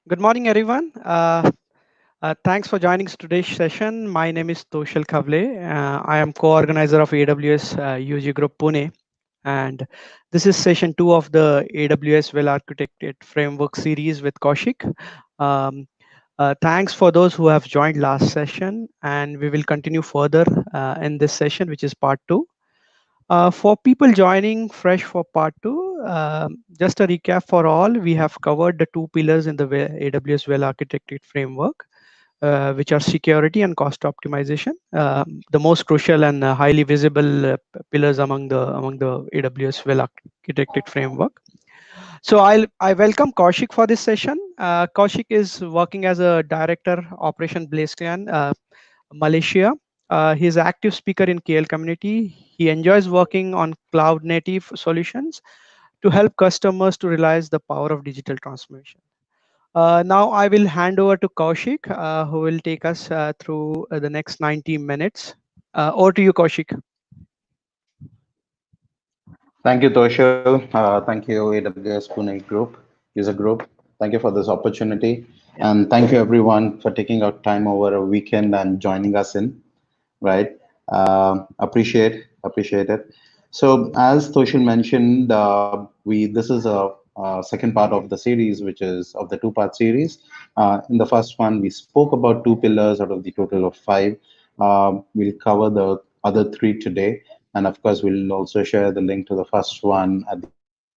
Good morning, everyone. Thanks for joining today's session. My name is Toshal Kavle. I am co-organizer of AWS UG Group Pune, and this is session 2 of the AWS Well Architected Framework series with Kaushik. Um, Thanks for those who have joined last session, and we will continue further in this session, which is part 2. For people joining fresh for part 2, just a recap for all, we have covered the two pillars in the AWS Well Architected Framework, which are security and cost optimization, the most crucial and highly visible pillars among the AWS Well Architected Framework. So I welcome Kaushik for this session. Kaushik is working as a director operation Blazeclan Malaysia. He's an active speaker in KL community. He enjoys working on cloud native solutions to help customers to realize the power of digital transformation. Now I will hand over to Kaushik, who will take us through the next 90 minutes. Over to you, Kaushik. Thank you, Toshal. Thank you, AWS Pune Group, user group. Thank you for this opportunity. Yeah. And thank you, everyone, for taking out time over a weekend and joining us in, right? Appreciate it. So, as Toshal mentioned, this is a second part of the series, which is of the two-part series. In the first one, we spoke about two pillars out of the total of five. We'll cover the other three today. And of course, we'll also share the link to the first one at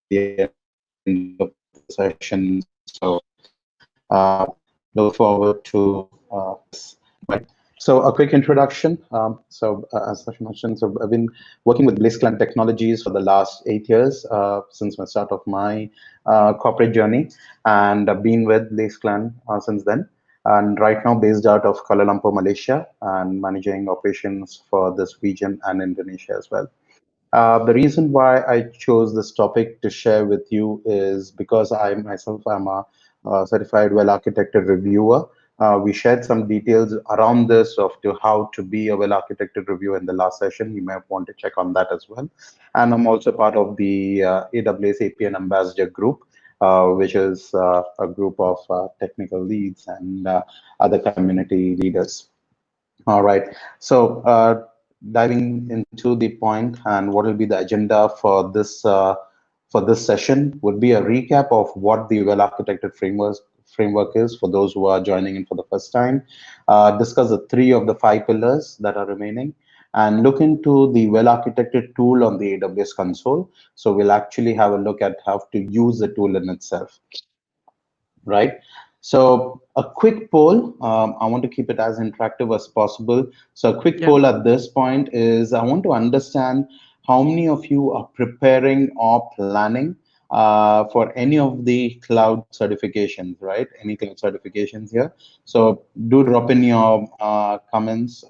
the end of the session. So look forward to right. So a quick introduction. As Sasha mentioned, so I've been working with Blazeclan Technologies for the last 8 years since my start of my corporate journey, and I've been with Blazeclan since then. And right now, based out of Kuala Lumpur, Malaysia, and managing operations for this region and Indonesia as well. The reason why I chose this topic to share with you is because I myself am a certified well architected reviewer. We shared some details around this of to how to be a well architected reviewer in the last session. You may want to check on that as well. And I'm also part of the AWS APN Ambassador group, which is a group of technical leads and other community leaders. All right. So diving into the point and what will be the agenda for this session would be a recap of what the well-architected framework is for those who are joining in for the first time. Discuss the three of the five pillars that are remaining, and look into the well-architected tool on the AWS console. So we'll actually have a look at how to use the tool in itself, right? So a quick poll, I want to keep it as interactive as possible. So a quick Yeah. poll at this point is I want to understand how many of you are preparing or planning for any of the cloud certifications, right? Any cloud certifications here. So do drop in your comments.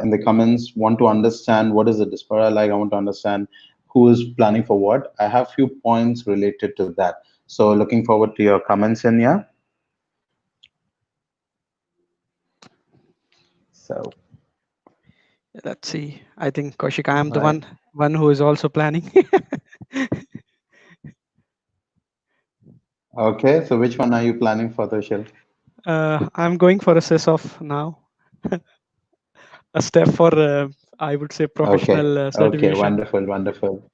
In the comments, want to understand what is the diaspora like. I want to understand who is planning for what. I have few points related to that. So looking forward to your comments in here. So, Let's see. I think Kaushik, I am the right. one who is also planning. Okay, so which one are you planning for, Toshil? I'm going for a SysOff now. A step for I would say Okay, professional okay, certification. wonderful, wonderful.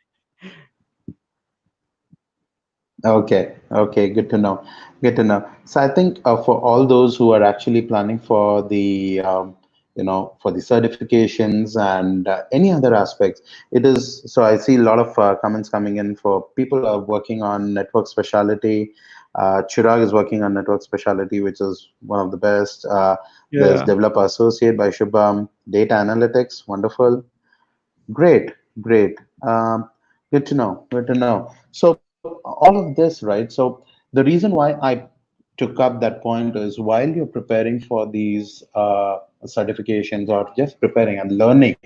Okay, okay, good to know. Good to know. So I think for all those who are actually planning for the, for the certifications and any other aspects, it is. So I see a lot of comments coming in for people who are working on network specialty. Chirag is working on network specialty, which is one of the best. There's Yeah. developer associate by Shubham, data analytics, wonderful. Great, great. Good to know. Good to know. So all of this, right? So the reason why I took up that point is while you're preparing for these certifications or just preparing and learning,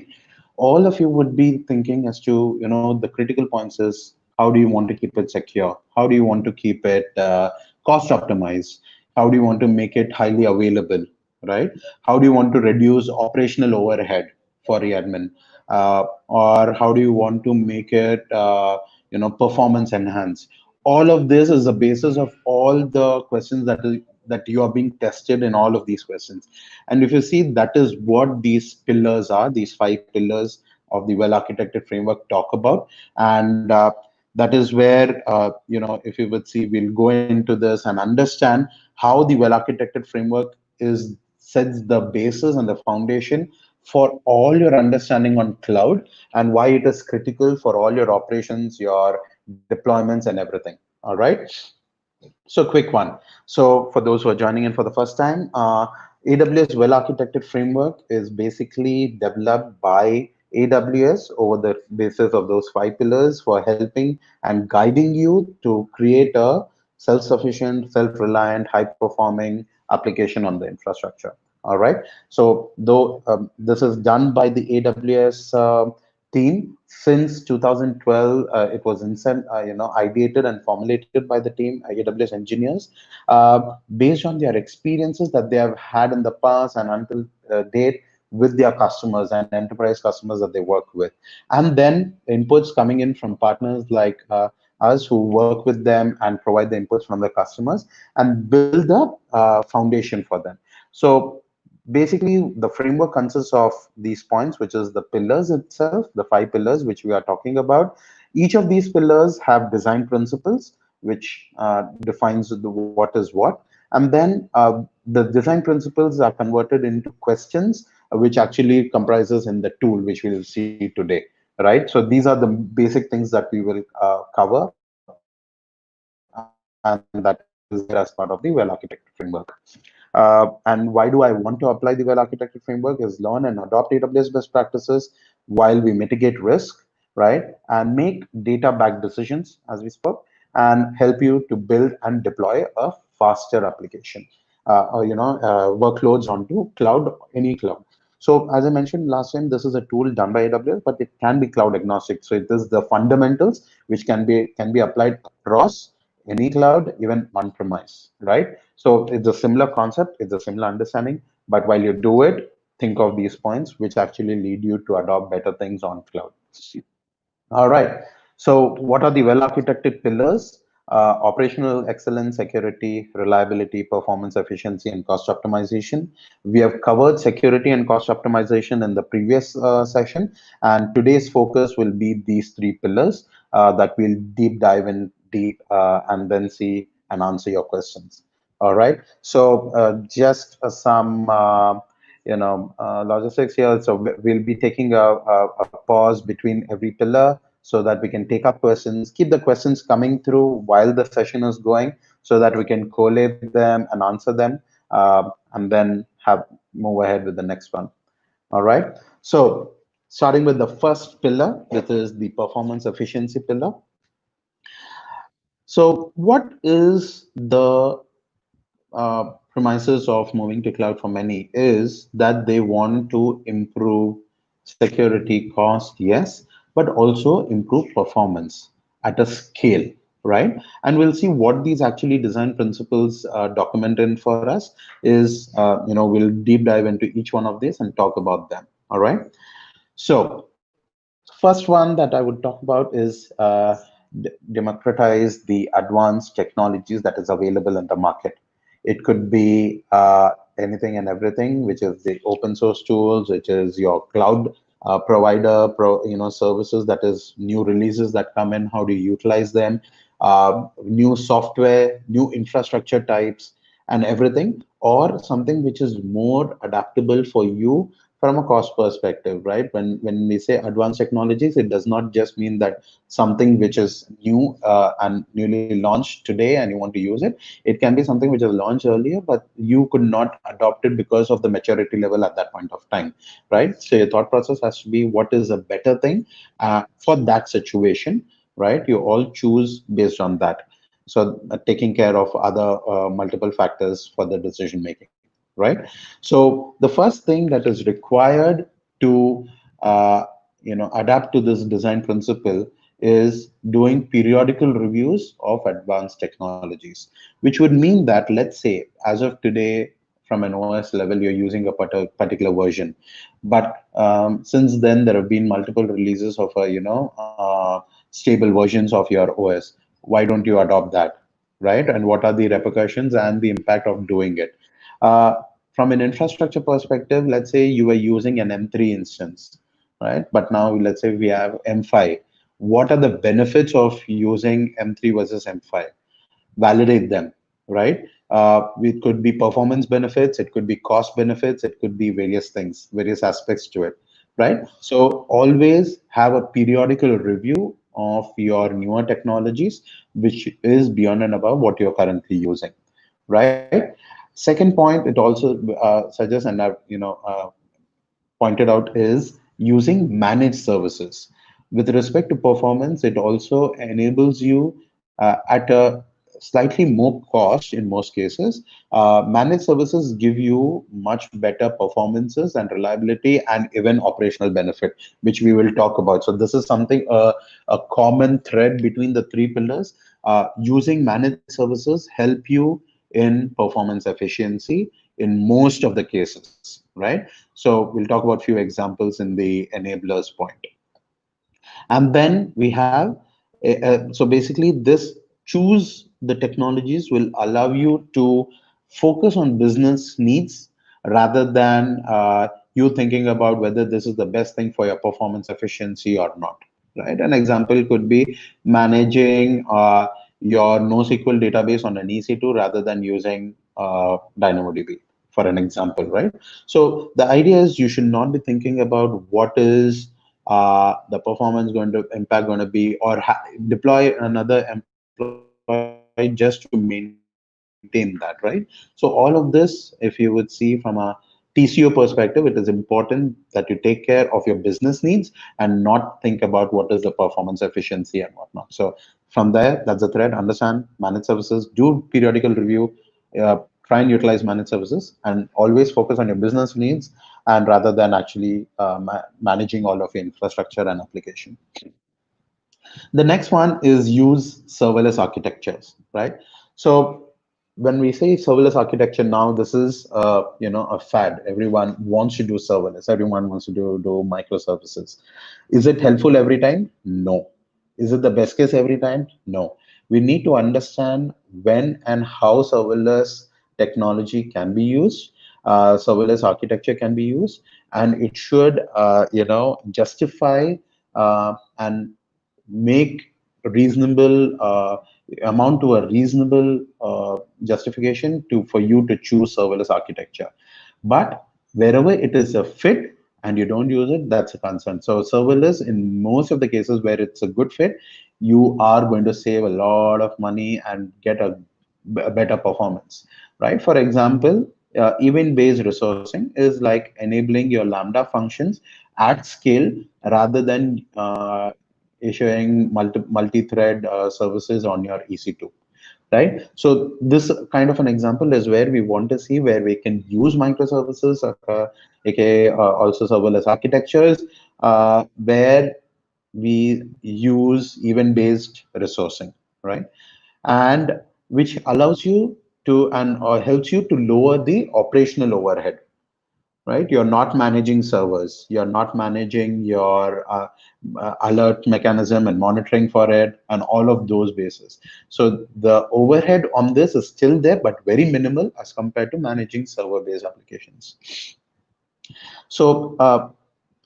all of you would be thinking as to, the critical points is how do you want to keep it secure? How do you want to keep it cost optimized? How do you want to make it highly available, right? How do you want to reduce operational overhead for the admin? Or how do you want to make it, performance enhanced? all of this is the basis of all the questions that you are being tested in all of these questions. And if you see, that is what these pillars are, these 5 pillars of the well architected framework talk about. And that is where, if you would see, we'll go into this and understand how the well architected framework is sets the basis and the foundation for all your understanding on cloud, and why it is critical for all your operations, your deployments, and everything. All right. So quick one. So for those who are joining in for the first time, AWS well architected framework is basically developed by AWS over the basis of those 5 pillars for helping and guiding you to create a self-sufficient, self-reliant, high-performing application on the infrastructure. All right. So though this is done by the AWS team since 2012. It was ideated and formulated by the team, AWS engineers, based on their experiences that they have had in the past and until date with their customers and enterprise customers that they work with, and then inputs coming in from partners like us who work with them and provide the inputs from the customers and build the foundation for them. So basically, the framework consists of these points, which is the pillars itself, the 5 pillars which we are talking about. Each of these pillars have design principles, which defines what is what. And then the design principles are converted into questions, which actually comprises in the tool, which we'll see today, right? So these are the basic things that we will cover, and that is there as part of the well architected framework. And why do I want to apply the well architected framework is learn and adopt AWS best practices while we mitigate risk, right? And make data backed decisions, as we spoke, and help you to build and deploy a faster application, workloads onto cloud, any cloud. So as I mentioned last time, this is a tool done by AWS, but it can be cloud agnostic. So it is the fundamentals which can be applied across any cloud, even on-premise, right? So it's a similar concept, it's a similar understanding, but while you do it, think of these points which actually lead you to adopt better things on cloud. All right. So, what are the well architected pillars? Operational excellence, security, reliability, performance efficiency, and cost optimization. We have covered security and cost optimization in the previous session, and today's focus will be these 3 pillars that we'll deep dive in deep and then see and answer your questions. All right. So, just some. Logistics here. So we'll be taking a pause between every pillar so that we can take up questions, keep the questions coming through while the session is going so that we can collate them and answer them, and then have move ahead with the next one. All right. So starting with the first pillar, which is the performance efficiency pillar. So what is the premises of moving to cloud for many is that they want to improve security cost, yes, but also improve performance at a scale, right? And we'll see what these actually design principles document in for us is, we'll deep dive into each one of these and talk about them. All right. So first one that I would talk about is democratize the advanced technologies that is available in the market. It could be anything and everything, which is the open source tools, which is your cloud provider, services, that is new releases that come in. How do you utilize them? New software, new infrastructure types, and everything, or something which is more adaptable for you from a cost perspective, right? When we say advanced technologies, it does not just mean that something which is new and newly launched today and you want to use it. It can be something which was launched earlier, but you could not adopt it because of the maturity level at that point of time, right? So your thought process has to be what is a better thing for that situation, right? You all choose based on that. So taking care of other multiple factors for the decision making, right? So the first thing that is required to adapt to this design principle is doing periodical reviews of advanced technologies, which would mean that, let's say, as of today, from an OS level, you're using a particular version, but since then there have been multiple releases of stable versions of your OS. why don't you adopt that, right? And what are the repercussions and the impact of doing it? From an infrastructure perspective, let's say you were using an M3 instance, right? But now let's say we have M5. What are the benefits of using M3 versus M5? Validate them, right? It could be performance benefits, it could be cost benefits, it could be various things, various aspects to it, right? So always have a periodical review of your newer technologies, which is beyond and above what you're currently using, right? Second point, it also suggests, and I've pointed out, is using managed services. With respect to performance, it also enables you at a slightly more cost in most cases. Managed services give you much better performances and reliability and even operational benefit, which we will talk about. So this is something, a common thread between the three pillars. Using managed services help you in performance efficiency in most of the cases, right? So we'll talk about few examples in the enablers point. And then we have, so basically this choose the technologies will allow you to focus on business needs rather than you thinking about whether this is the best thing for your performance efficiency or not, right? An example could be managing your NoSQL database on an EC2 rather than using DynamoDB, for an example, right? So the idea is you should not be thinking about what is the performance going to impact going to be, or deploy another employee just to maintain that, right? So all of this, if you would see from a TCO perspective, it is important that you take care of your business needs and not think about what is the performance efficiency and whatnot. So from there, that's the thread. Understand managed services, do periodical review, try and utilize managed services, and always focus on your business needs, and rather than actually managing all of your infrastructure and application. The next one is use serverless architectures, right? So when we say serverless architecture now, this is a fad. Everyone wants to do serverless. Everyone wants to do microservices. Is it helpful every time? No. Is it the best case every time? No. We need to understand when and how serverless technology can be used, serverless architecture can be used, and it should justify and make reasonable amount to a reasonable justification to for you to choose serverless architecture. But wherever it is a fit and you don't use it, that's a concern. So serverless, in most of the cases where it's a good fit, you are going to save a lot of money and get a better performance, right? For example, event-based resourcing is like enabling your Lambda functions at scale rather than issuing multi-thread services on your EC2, right? So this kind of an example is where we want to see where we can use microservices, aka also serverless architectures, where we use event-based resourcing, right? And which allows you to and or helps you to lower the operational overhead, right? You're not managing servers, you're not managing your alert mechanism and monitoring for it and all of those bases. So the overhead on this is still there, but very minimal as compared to managing server-based applications. So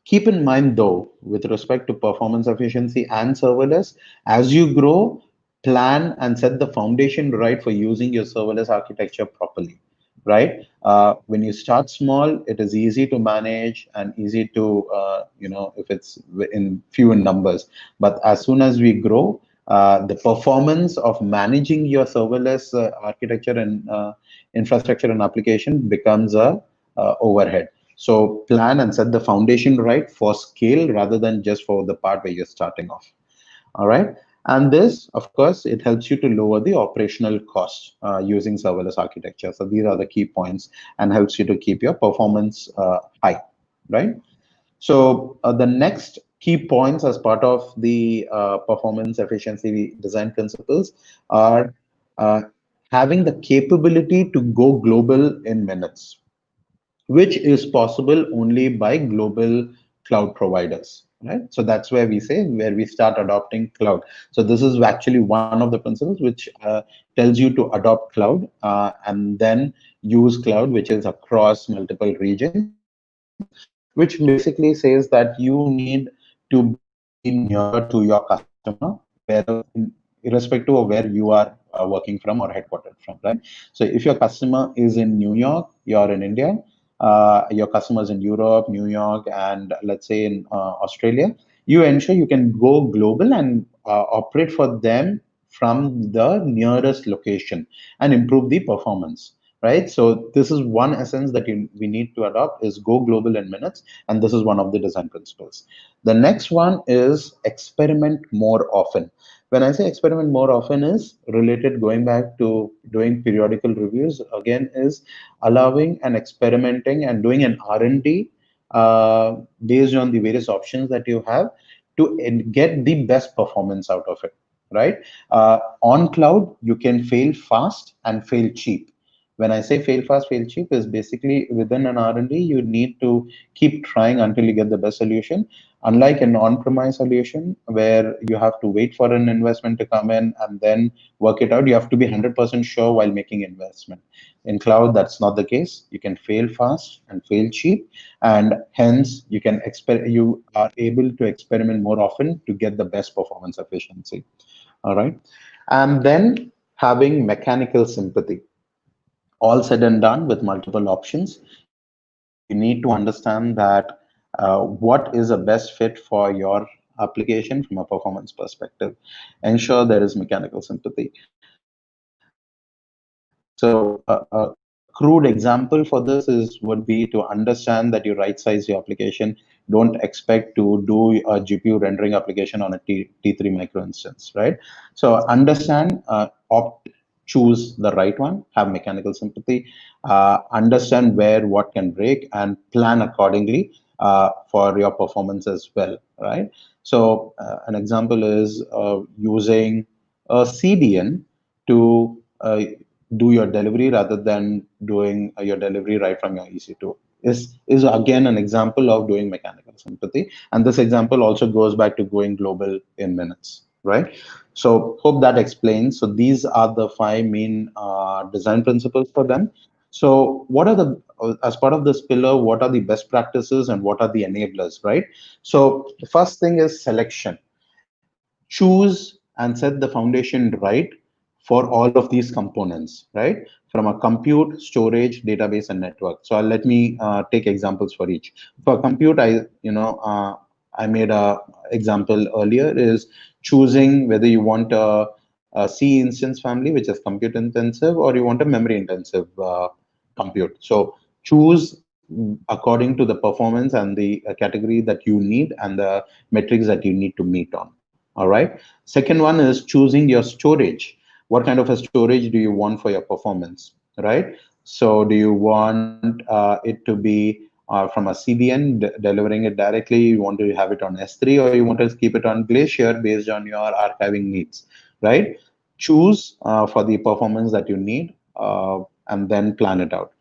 keep in mind though, with respect to performance efficiency and serverless, as you grow, plan and set the foundation right for using your serverless architecture properly, right? When you start small, it is easy to manage and easy to, if it's in few in numbers. But as soon as we grow, the performance of managing your serverless architecture and infrastructure and application becomes a overhead. So plan and set the foundation right for scale rather than just for the part where you're starting off. All right. And this, of course, it helps you to lower the operational cost using serverless architecture. So these are the key points and helps you to keep your performance high, right? So the next key points as part of the performance efficiency design principles are uh, having the capability to go global in minutes, which is possible only by global cloud providers, right? So that's where we say where we start adopting cloud. So this is actually one of the principles which tells you to adopt cloud and then use cloud, which is across multiple regions, which basically says that you need to be nearer to your customer wherever, irrespective of where you are working from or headquartered from, right? So if your customer is in New York, you're in India, your customers in Europe, New York, and let's say in Australia, you ensure you can go global and operate for them from the nearest location and improve the performance, right? So this is one essence that we need to adopt is go global in minutes, and this is one of the design principles. The next one is experiment more often. When I say experiment more often is related, going back to doing periodical reviews again, is allowing and experimenting and doing an R&D based on the various options that you have to get the best performance out of it, right? On cloud, you can fail fast and fail cheap. When I say fail fast, fail cheap is basically within an R&D, you need to keep trying until you get the best solution. Unlike an on-premise solution where you have to wait for an investment to come in and then work it out, you have to be 100% sure while making investment. In cloud, that's not the case. You can fail fast and fail cheap, and hence you are able to experiment more often to get the best performance efficiency. All right, and then having mechanical sympathy. All said and done with multiple options, you need to understand that what is a best fit for your application from a performance perspective. Ensure there is mechanical sympathy. So a crude example for this is would be to understand that you right size your application. Don't expect to do a GPU rendering application on a T3 micro instance, right? So understand, choose the right one, have mechanical sympathy, understand where what can break, and plan accordingly for your performance as well, right? So an example is using a CDN to do your delivery rather than doing your delivery right from your EC2 is again an example of doing mechanical sympathy. And this example also goes back to going global in minutes, right? So hope that explains. So these are the five main design principles for them. So what are the, as part of this pillar, what are the best practices and what are the enablers, right? So the first thing is selection. Choose and set the foundation right for all of these components, right? From a compute, storage, database, and network. So let me take examples for each. For compute, I made a example earlier is choosing whether you want a C instance family, which is compute intensive, or you want a memory intensive compute. So choose according to the performance and the category that you need and the metrics that you need to meet on. All right. Second one is choosing your storage. What kind of a storage do you want for your performance, right? So do you want it to be from a CDN delivering it directly? You want to have it on S3, or you want to keep it on Glacier based on your archiving needs, right? Choose for the performance that you need and then plan it out.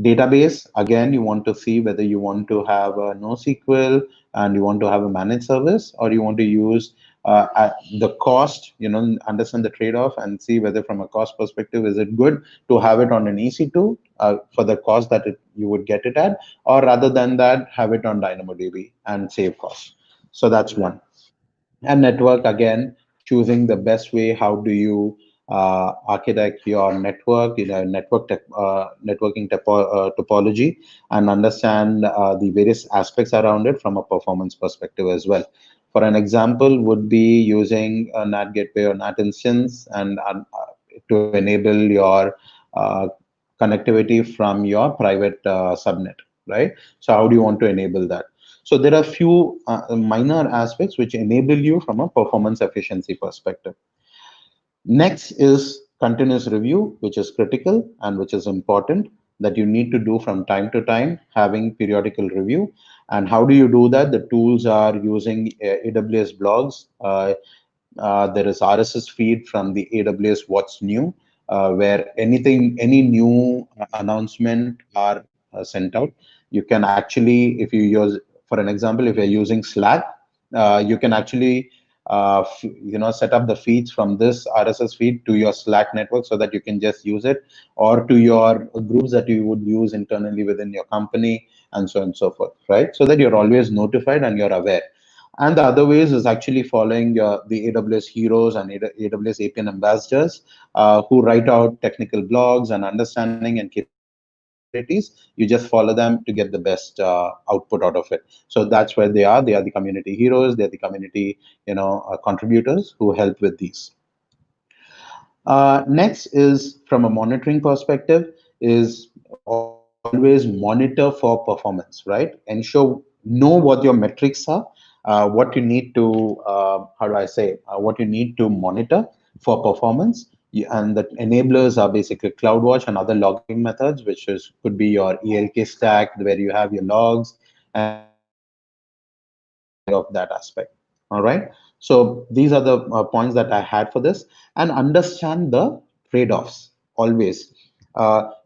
Database, again, you want to see whether you want to have a NoSQL and you want to have a managed service, or you want to use at the cost, understand the trade-off and see whether from a cost perspective, is it good to have it on an EC2 for the cost that you would get it at, or rather than that, have it on DynamoDB and save costs. So that's one. And network, again, choosing the best way. How do you architect your network, networking topology, and understand the various aspects around it from a performance perspective as well. For an example, would be using a NAT gateway or NAT instance and to enable your uh, connectivity from your private subnet, right? So how do you want to enable that? So there are few minor aspects which enable you from a performance efficiency perspective. Next is continuous review, which is critical and which is important that you need to do from time to time, having periodical review. And how do you do that? The tools are using AWS blogs. There is RSS feed from the AWS What's New, where any new announcement are sent out. You can actually, if you use for an example, if you're using Slack, you can actually set up the feeds from this RSS feed to your Slack network so that you can just use it, or to your groups that you would use internally within your company, and so on and so forth, right? So that you're always notified and you're aware. And the other ways is actually following the AWS heroes and AWS APN ambassadors who write out technical blogs and understanding and capabilities. You just follow them to get the best output out of it. So that's where they are. They are the community heroes. They're the community, contributors who help with these. Next is from a monitoring perspective is always monitor for performance, right? Ensure know what your metrics are, what you need to how do I say what you need to monitor for performance. And the enablers are basically CloudWatch and other logging methods, which is could be your ELK stack where you have your logs and everything of that aspect. All right. So these are the points that I had for this, and understand the trade-offs always.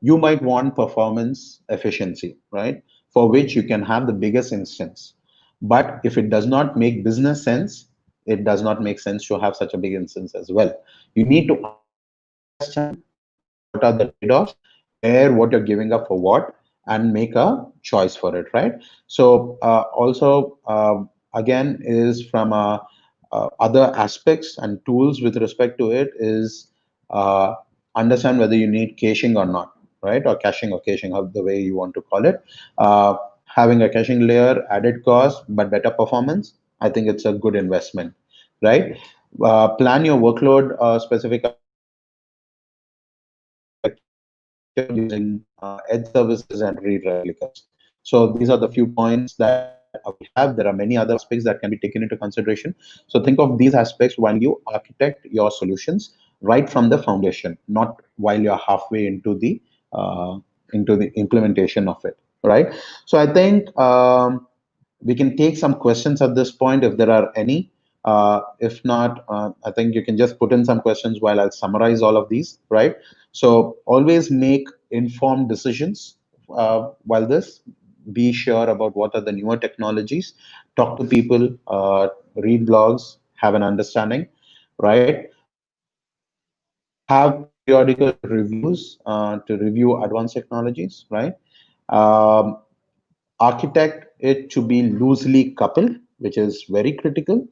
You might want performance efficiency, right? For which you can have the biggest instance. But if it does not make business sense, it does not make sense to have such a big instance as well. You need to understand what are the trade-offs, where what you're giving up for what, and make a choice for it, right? So also again is from other aspects and tools with respect to it is uh, understand whether you need caching or not, right? Or caching, how the way you want to call it. Having a caching layer, added cost, but better performance. I think it's a good investment, right? Plan your workload specific architecture using edge services and read replicas. So these are the few points that we have. There are many other aspects that can be taken into consideration. So think of these aspects while you architect your solutions right from the foundation, not while you're halfway into the implementation of it, right? So I think we can take some questions at this point if there are any. If not, I think you can just put in some questions while I'll summarize all of these, right? So always make informed decisions while this. Be sure about what are the newer technologies. Talk to people, read blogs, have an understanding, right? Have periodical reviews to review advanced technologies, right? Um, Architect it to be loosely coupled, which is very critical,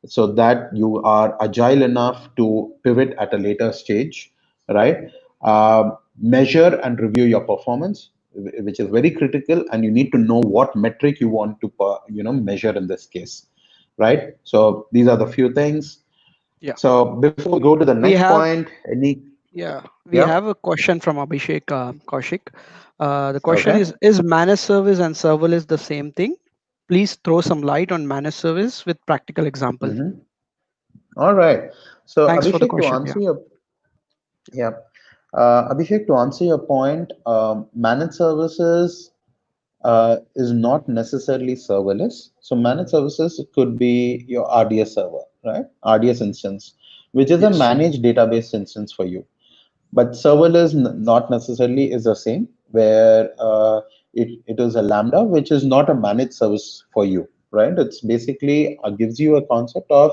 so that you are agile enough to pivot at a later stage, right? Measure and review your performance, which is very critical, and you need to know what metric you want to, measure in this case, right? So these are the few things. Yeah. So before we go to the We next have point, any, Yeah, we yeah, have a question from Abhishek Kaushik. The question okay. is managed service and serverless the same thing? Please throw some light on managed service with practical example. Mm-hmm. All right. So Thanks for the Abhishek, to question. Yeah. answer your Yeah. Abhishek, to answer your point, managed services is not necessarily serverless. So managed services could be your RDS server, right? RDS instance, which is a Yes. managed database instance for you. But serverless not necessarily is the same, where it is a Lambda, which is not a managed service for you, right? It's basically gives you a concept of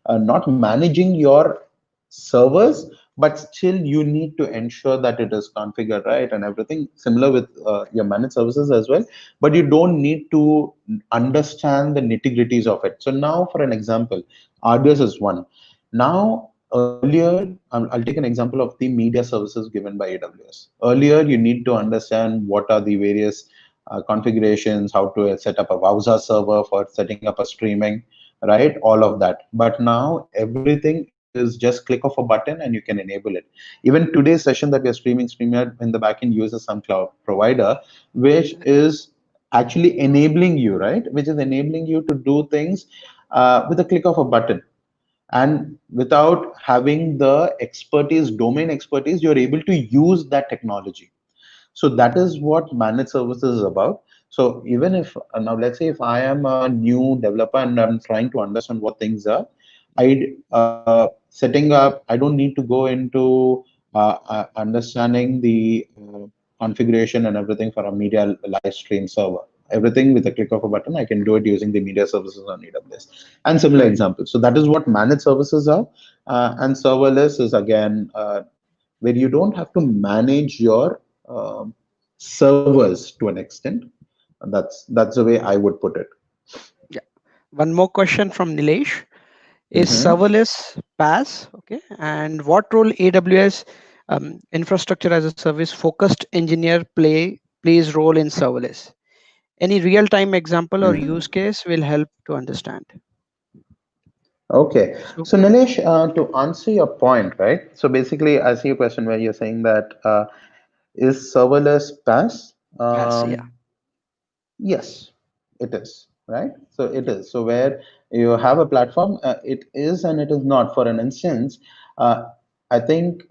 not managing your servers, but still you need to ensure that it is configured right and everything similar with your managed services as well. But you don't need to understand the nitty gritties of it. So now, for an example, RDS is one. Now, earlier, I'll take an example of the media services given by AWS. Earlier, you need to understand what are the various configurations, how to set up a Wowza server for setting up a streaming, right? All of that. But now everything is just click of a button and you can enable it. Even today's session that we are streaming, StreamYard in the backend uses some cloud provider, which is actually enabling you, right? Which is enabling you to do things with a click of a button, and without having the expertise, domain expertise, you're able to use that technology. So that is what managed services is about. So even if now let's say if I am a new developer and I'm trying to understand what things are, I setting up, I don't need to go into understanding the configuration and everything for a media live stream server. everything with a click of a button. I can do it using the media services on AWS and similar examples. So that is what managed services are. And serverless is again where you don't have to manage your servers to an extent. That's the way I would put it. Yeah. One more question from Nilesh. Is Mhm. serverless PaaS? Okay. And what role AWS infrastructure as a service focused engineer plays role in serverless? Any real time example or use Mhm. case will help to understand. Okay. So So Nilesh, to answer your point, right? So basically, I see a question where you're saying that is serverless PaaS? PaaS, yeah. Yes, it is, right? So it is. So where you have a platform, it is and it is not. For an instance, uh, I think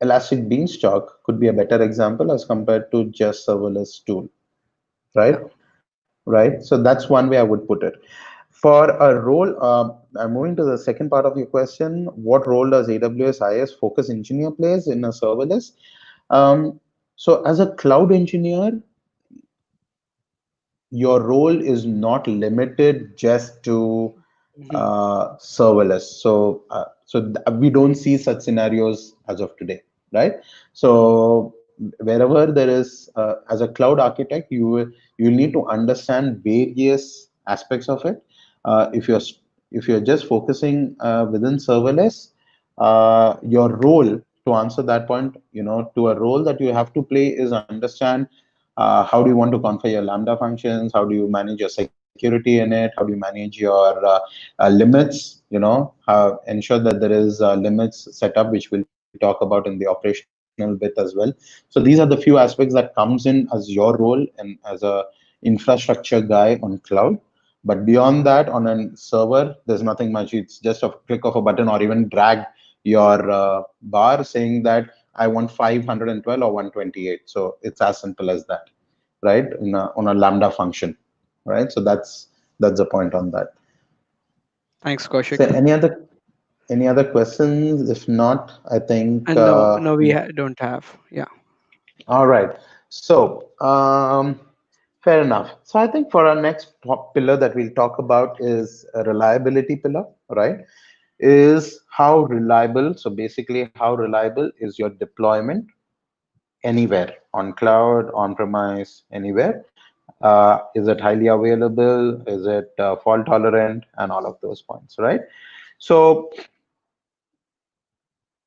Elastic Beanstalk could be a better example as compared to just serverless tool, Yeah. right? Right. So that's one way I would put it. For a role, I'm moving to the second part of your question. What role does AWS IS Focus Engineer plays in a serverless? So as a cloud engineer, your role is not limited just to Mhm. serverless. We don't see such scenarios as of today, right? So wherever there is, as a cloud architect, you need to understand various aspects of it. If you're just focusing within serverless, your role, to answer that point, to a role that you have to play is understand how do you want to configure your Lambda functions? How do you manage your security in it? How do you manage your limits? Ensure that there is limits set up, which we'll talk about in the operational bit as well. So these are the few aspects that comes in as your role and as a infrastructure guy on cloud. But beyond that, on a server, there's nothing much. It's just a click of a button or even drag your bar saying that I want 512 or 128. So it's as simple as that, right? On a Lambda function, right? So that's the point on that. Thanks, So Kaushik. any other questions? If not, I think And no, we don't have. Yeah. all right. So fair enough. So I think for our next top pillar that we'll talk about is a reliability pillar, right? Is how reliable. So basically, how reliable is your deployment anywhere on cloud, on premise, anywhere? Is it highly available? Is it fault tolerant? And all of those points, right? So,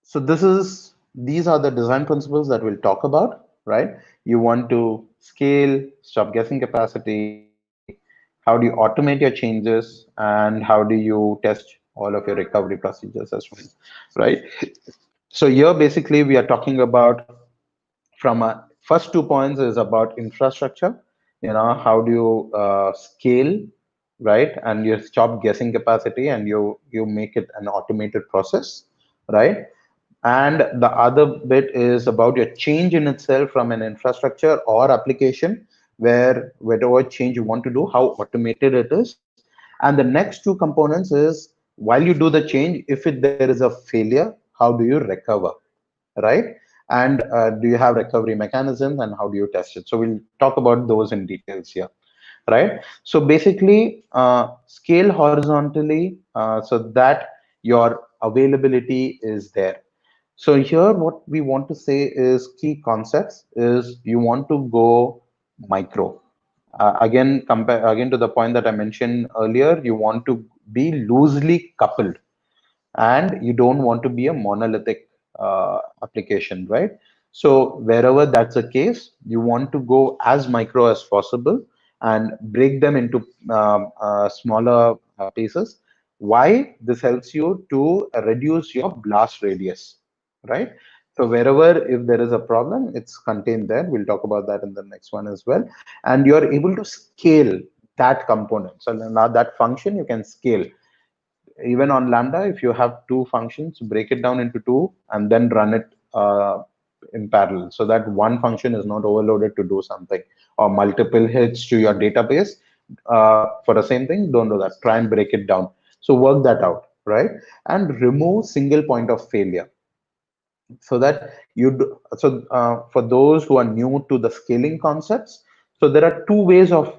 so these are the design principles that we'll talk about, right? You want to scale, stop guessing capacity. How do you automate your changes, and how do you test all of your recovery procedures as well, right? So here, basically, we are talking about from a first 2 points is about infrastructure. How do you scale, right? And you stop guessing capacity and you make it an automated process, right? And the other bit is about your change in itself from an infrastructure or application, where whatever change you want to do, how automated it is. And the next two components is, while you do the change, if there is a failure, how do you recover, right? And do you have recovery mechanisms, and how do you test it? So we'll talk about those in details here, right? So basically, scale horizontally so that your availability is there. So here, what we want to say is key concepts is you want to go micro. Again to the point that I mentioned earlier, you want to be loosely coupled, and you don't want to be a monolithic application, right? So wherever that's the case, you want to go as micro as possible and break them into smaller pieces. Why? This helps you to reduce your blast radius, right? So wherever, if there is a problem, it's contained there. We'll talk about that in the next one as well. And you're able to scale that component. So now that function you can scale. Even on Lambda, if you have two functions, break it down into two and then run it in parallel, so that one function is not overloaded to do something, or multiple hits to your database for the same thing. Don't do that. Try and break it down. So work that out, right? And remove single point of failure, so that you do. So for those who are new to the scaling concepts, So there are two ways of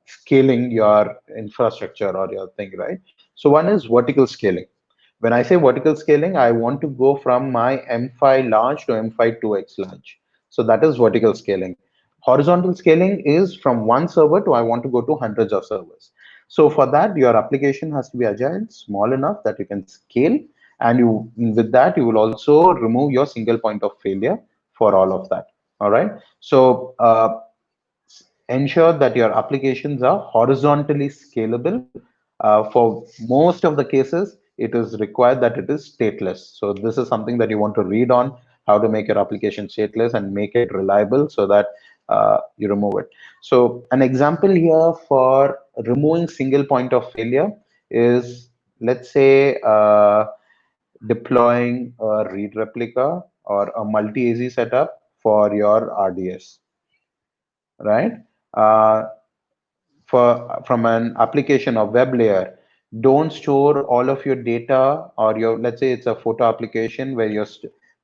scaling your infrastructure or your thing, right? So one is vertical scaling. When I say vertical scaling, I want to go from my M5 large to M5 2x large. So that is vertical scaling. Horizontal scaling is from one server to I want to go to hundreds of servers. So for that, your application has to be agile, small enough that you can scale, and you with that you will also remove your single point of failure for all of that. All right. So ensure that your applications are horizontally scalable. For most of the cases, it is required that it is stateless. So this is something that you want to read on how to make your application stateless and make it reliable so that you remove it. So an example here for removing single point of failure is, let's say, deploying a read replica or a multi-AZ setup for your RDS, right? Uh, from an application or web layer, don't store all of your data, or your, let's say it's a photo application where you're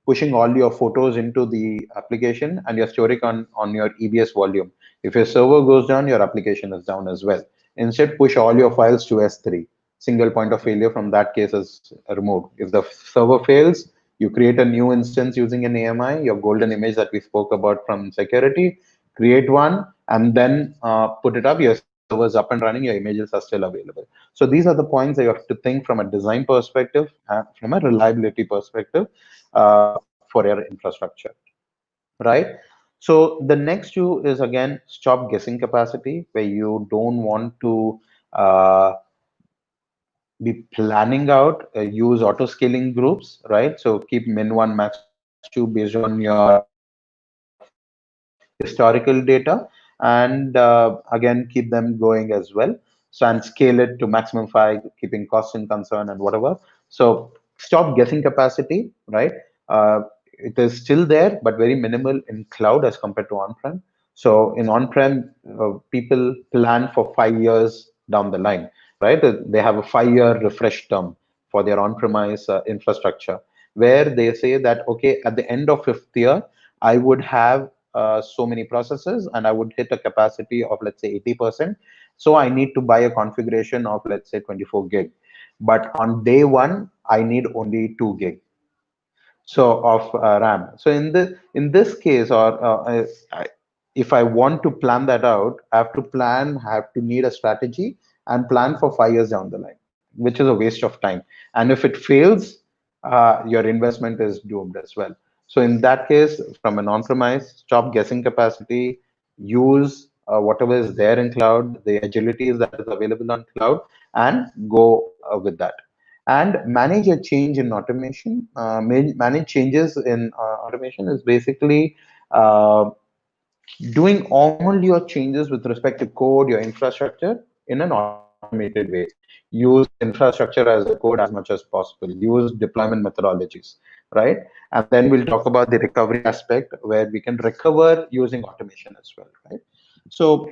pushing all your photos into the application and you're storing on your EBS volume. If your server goes down, your application is down as well. Instead, push all your files to S3. Single point of failure from that case is removed. If the server fails, you create a new instance using an AMI, your golden image that we spoke about from security, create one, and then put it up. Your server is up and running, your images are still available. So these are the points that you have to think from a design perspective and from a reliability perspective for your infrastructure, right? So the next two is, again, stop guessing capacity, where you don't want to be planning out, use auto scaling groups, right? So keep min one, max two based on your historical data, and again, keep them going as well. So, and scale it to maximum 5, keeping costs in concern and whatever. So stop guessing capacity, right? It is still there, but very minimal in cloud as compared to on-prem. So in on-prem, people plan for 5 years down the line, right? They have a 5-year refresh term for their on-premise infrastructure, where they say that, okay, at the end of fifth year, I would have so many processes and I would hit a capacity of, let's say, 80%. So I need to buy a configuration of, let's say, 24 gig. But on day one, I need only 2 gig so of RAM. So in this case, or if I want to plan that out, I have to need a strategy and plan for 5 years down the line, which is a waste of time. And if it fails, your investment is doomed as well. So in that case, from an on-premise, stop guessing capacity, use whatever is there in cloud, the agilities that is available on cloud, and go with that. And manage a change in automation. Manage changes in automation is basically doing all your changes with respect to code, your infrastructure, in an automated way. Use infrastructure as a code as much as possible. Use deployment methodologies, right? And then we'll talk about the recovery aspect, where we can recover using automation as well, right? So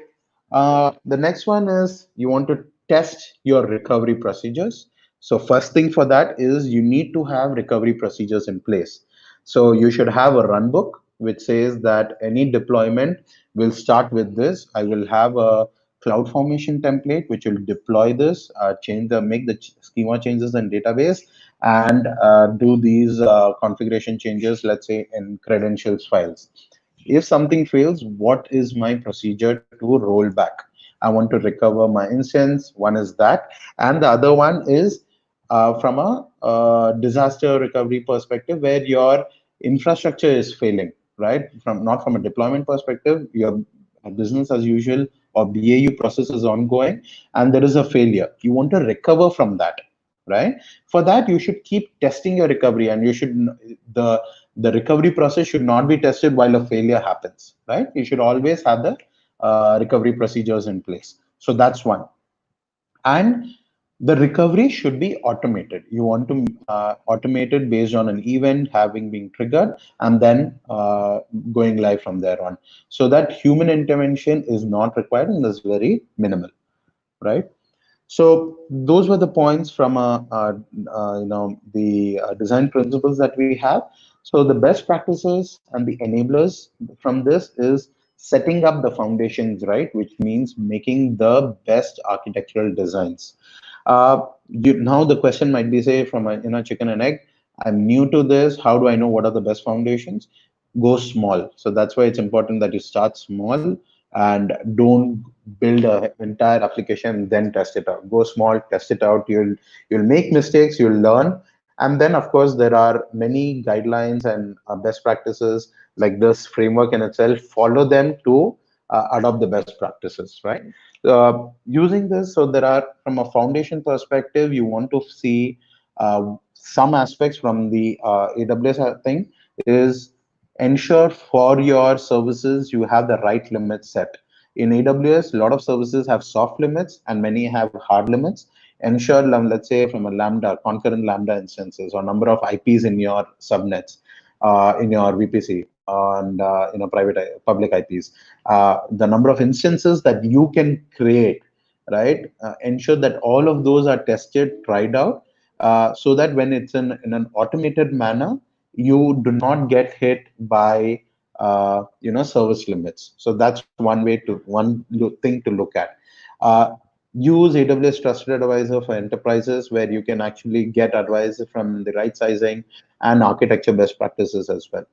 the next one is, you want to test your recovery procedures. So first thing for that is you need to have recovery procedures in place. So you should have a run book which says that any deployment will start with this. I will have a cloud formation template which will deploy this, make the schema changes in database, and do these configuration changes, let's say in credentials files. If something fails, what is my procedure to roll back? I want to recover my instance. One is that, and the other one is from a disaster recovery perspective, where your infrastructure is failing, right? From not from a deployment perspective, your business as usual or BAU process is ongoing, and there is a failure. You want to recover from that, right? For that, you should keep testing your recovery, and you should the recovery process should not be tested while a failure happens, right? You should always have the recovery procedures in place. So that's one. And the recovery should be automated. You want to automate it based on an event having been triggered, and then going live from there on, so that human intervention is not required and is very minimal, right? So those were the points from design principles that we have. So the best practices and the enablers from this is setting up the foundations right, which means making the best architectural designs. Now the question might be, say, from a chicken and egg. I'm new to this. How do I know what are the best foundations? Go small. So that's why it's important that you start small and don't build an entire application and then test it out. Go small, test it out. You'll make mistakes, you'll learn, and then of course there are many guidelines and best practices like this framework in itself. Follow them to adopt the best practices, right? Using this, so there are, from a foundation perspective, you want to see some aspects from the AWS thing is ensure for your services you have the right limits set. In AWS, a lot of services have soft limits and many have hard limits. Ensure, let's say, from a Lambda, concurrent Lambda instances, or number of IPs in your subnets, in your VPC, and private public IPs, the number of instances that you can create, right? Ensure that all of those are tested, tried out, so that when it's in an automated manner, you do not get hit by service limits. So that's one thing to look at. Use AWS Trusted Advisor for enterprises, where you can actually get advice from the right sizing and architecture best practices as well,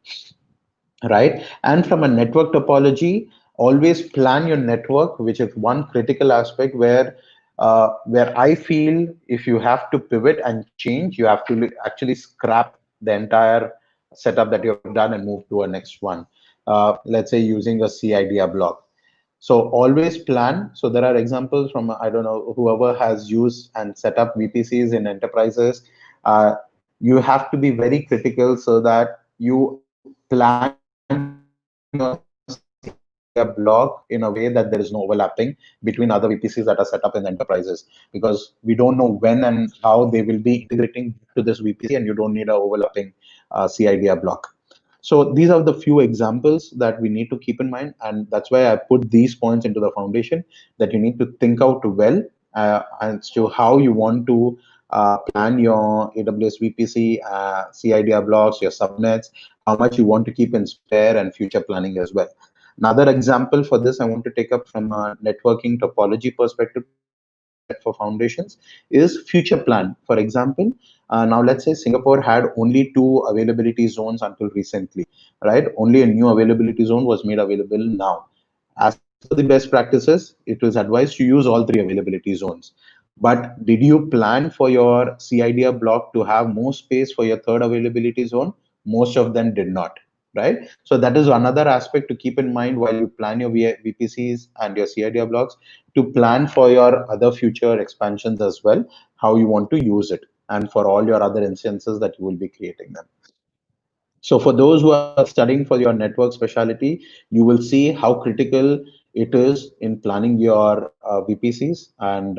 right? And from a network topology, always plan your network, which is one critical aspect where I feel if you have to pivot and change, you have to actually scrap the entire setup that you've done and move to a next one. Let's say using a CIDR block. So always plan. So there are examples from, I don't know, whoever has used and set up VPCs in enterprises. Uh, you have to be very critical so that you plan your CIDR block in a way that there is no overlapping between other VPCs that are set up in the enterprises, because we don't know when and how they will be integrating to this VPC, and you don't need a overlapping CIDR block. So these are the few examples that we need to keep in mind, and that's why I put these points into the foundation, that you need to think out well as to how you want to plan your AWS VPC, CIDR blocks, your subnets, how much you want to keep in spare, and future planning as well. Another example for this I want to take up from a networking topology perspective to set for foundations is future plan. For example, now let's say Singapore had only two availability zones until recently, right? Only a new availability zone was made available now. As per the best practices, it was advised to use all three availability zones. But did you plan for your CIDR block to have more space for your third availability zone? Most of them did not, right? So that is another aspect to keep in mind while you plan your VPCs and your CIDR blocks, to plan for your other future expansions as well, how you want to use it, and for all your other instances that you will be creating them. So for those who are studying for your network specialty, you will see how critical it is in planning your VPCs and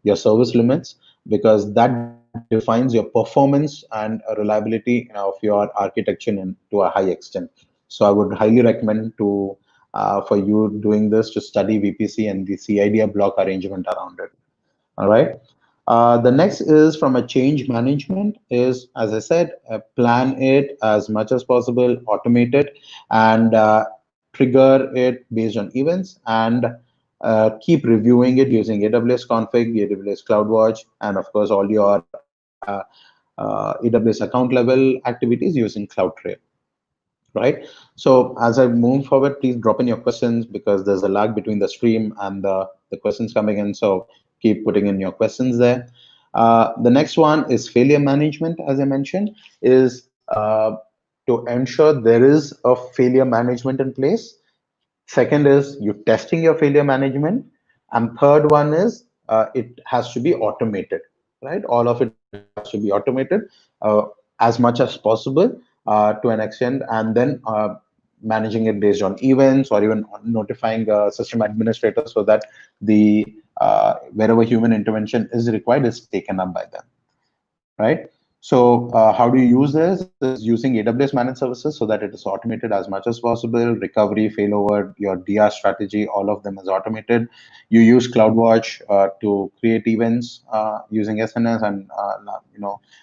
your service limits, because that defines your performance and reliability of your architecture to a high extent. So I would highly recommend to for you doing this to study VPC and the CIDR block arrangement around it. All right. The next is from a change management is, as I said, plan it as much as possible, automate it, and trigger it based on events, and keep reviewing it using AWS config, AWS CloudWatch, and of course all your AWS account level activities using CloudTrail, right? So as I move forward, please drop in your questions, because there's a lag between the stream and the questions coming in. So keep putting in your questions there. The next one is failure management, as I mentioned, is to ensure there is a failure management in place. Second is you testing your failure management. And third one is it has to be automated, right? All of it has to be automated as much as possible to an extent, and then managing it based on events, or even notifying a system administrator, so that the wherever human intervention is required is taken up by them, right? So how do you use this? Is using AWS managed services so that it is automated as much as possible. Recovery, failover, your DR strategy, all of them is automated. You use CloudWatch to create events using SNS, and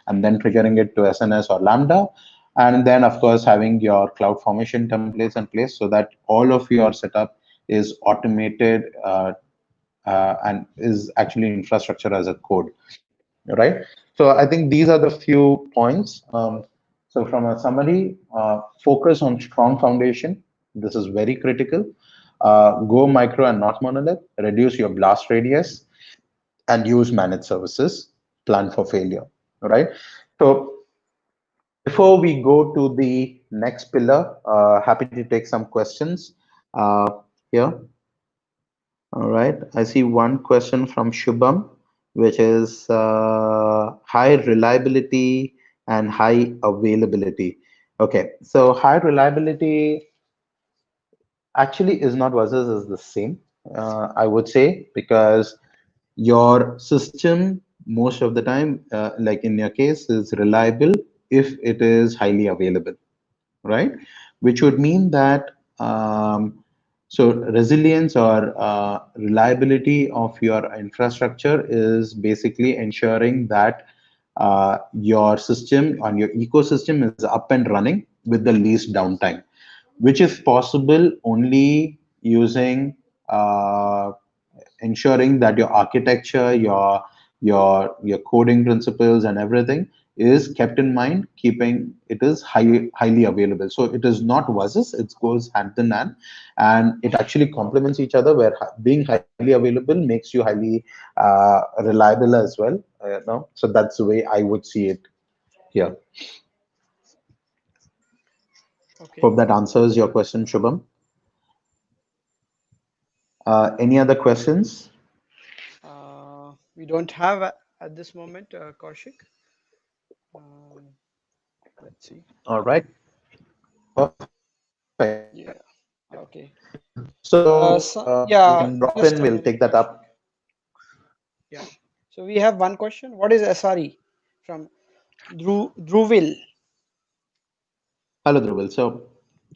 and then triggering it to SNS or Lambda. And then of course having your cloud formation templates in place so that all of your setup is automated and is actually infrastructure as a code, right? So I think these are the few points. So from a summary, focus on strong foundation. This is very critical. Go micro and not monolith. Reduce your blast radius and use managed services. Plan for failure. All right. So before we go to the next pillar, happy to take some questions here. All right. I see one question from Shubham, which is high reliability and high availability. Okay. So high reliability actually is not versus is the same, I would say, because your system most of the time, like in your case, is reliable if it is highly available, right? Which would mean that so resilience or reliability of your infrastructure is basically ensuring that your system on your ecosystem is up and running with the least downtime, which is possible only using ensuring that your architecture, your coding principles and everything is kept in mind, keeping it is highly available. So it is not versus, it goes hand in hand, and it actually complements each other. Where being highly available makes you highly reliable as well. No, so that's the way I would see it here. Okay. Hope that answers your question, Shubham. Any other questions? We don't have at this moment, Kaushik. Um, let's see. All right, perfect. Yeah. Okay. So So you can yeah, drop in, just we'll a take minute, that up. Kaushik. Yeah. So we have one question. What is SRE from Druvil? Hello, Dhruval. So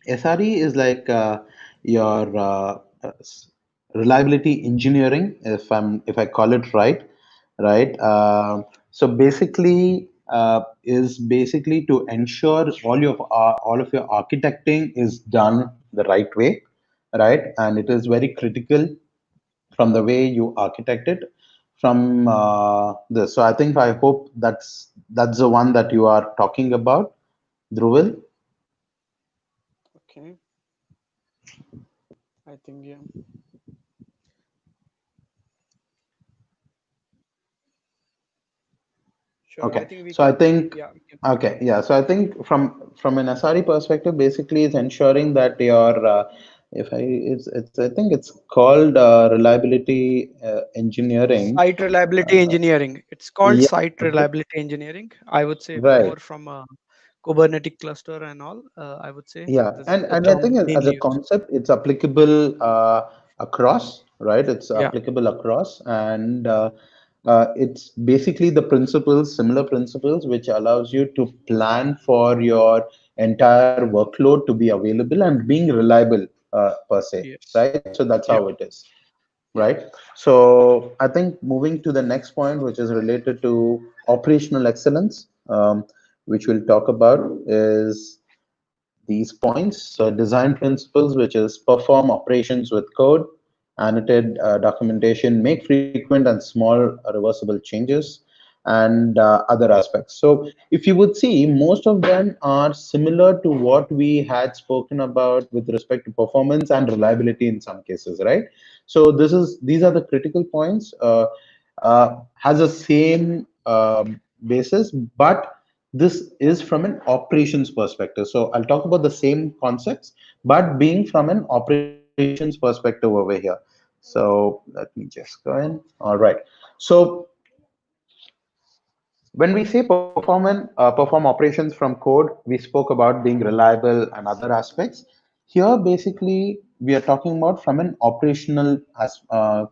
SRE is like your reliability engineering, if I call it right, right? So basically, is basically to ensure all of your architecting is done the right way, right? And it is very critical from the way you architect it from this. So I hope that's the one that you are talking about, Dhruval. Okay. I think yeah. Sure. I Okay, think we so I can. think Yeah. We can. okay, yeah. So I think from an SRE perspective, basically, it's ensuring that your if I it's I think it's called reliability engineering. Site reliability Uh, engineering. It's called yeah, site reliability engineering. I would say right. more from a Kubernetes cluster and all. I would say Yeah, this is the and I term think as mainly a used. concept, it's applicable across, right? It's Yeah. applicable across, and it's basically the principles, similar principles, which allows you to plan for your entire workload to be available and being reliable per se, Yes. right? So that's how Yeah. it is, Yeah. right? So I think moving to the next point, which is related to operational excellence, which we'll talk about, is these points. So design principles, which is perform operations with code, annotate documentation, make frequent and small reversible changes, and other aspects. So if you would see, most of them are similar to what we had spoken about with respect to performance and reliability in some cases, right? So these are the critical points. Has a same basis, but this is from an operations perspective. So I'll talk about the same concepts, but being from an operations perspective over here. So let me just go in. All right. So when we say perform operations from code, we spoke about being reliable and other aspects. Here, basically, we are talking about from an operational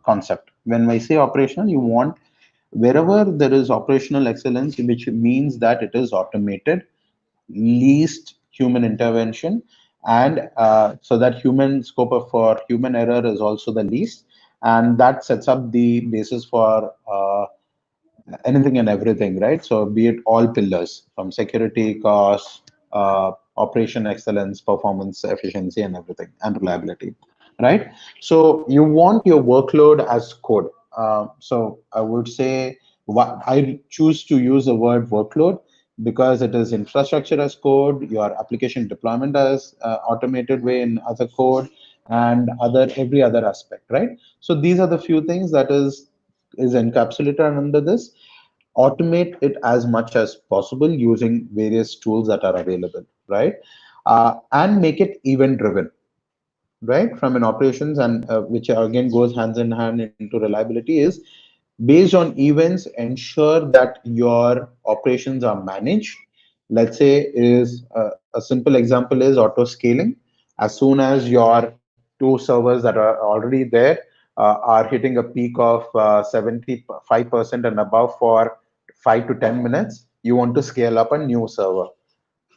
concept. When I say operational, you want wherever there is operational excellence, which means that it is automated, least human intervention, and so that human scope of for human error is also the least, and that sets up the basis for anything and everything, right? So be it all pillars from security, cost, operation excellence, performance efficiency, and everything, and reliability, right? So you want your workload as code. So I would say what I choose to use the word workload because it is infrastructure as code, your application deployment as automated way in other code, and other every other aspect, right? So these are the few things that is encapsulated under this. Automate it as much as possible using various tools that are available, right? And make it event driven, right? From an operations, and which again goes hands in hand into reliability, is based on events, ensure that your operations are managed. Let's say is a simple example is auto scaling. As soon as your two servers that are already there are hitting a peak of 75% and above for 5 to 10 minutes, you want to scale up a new server,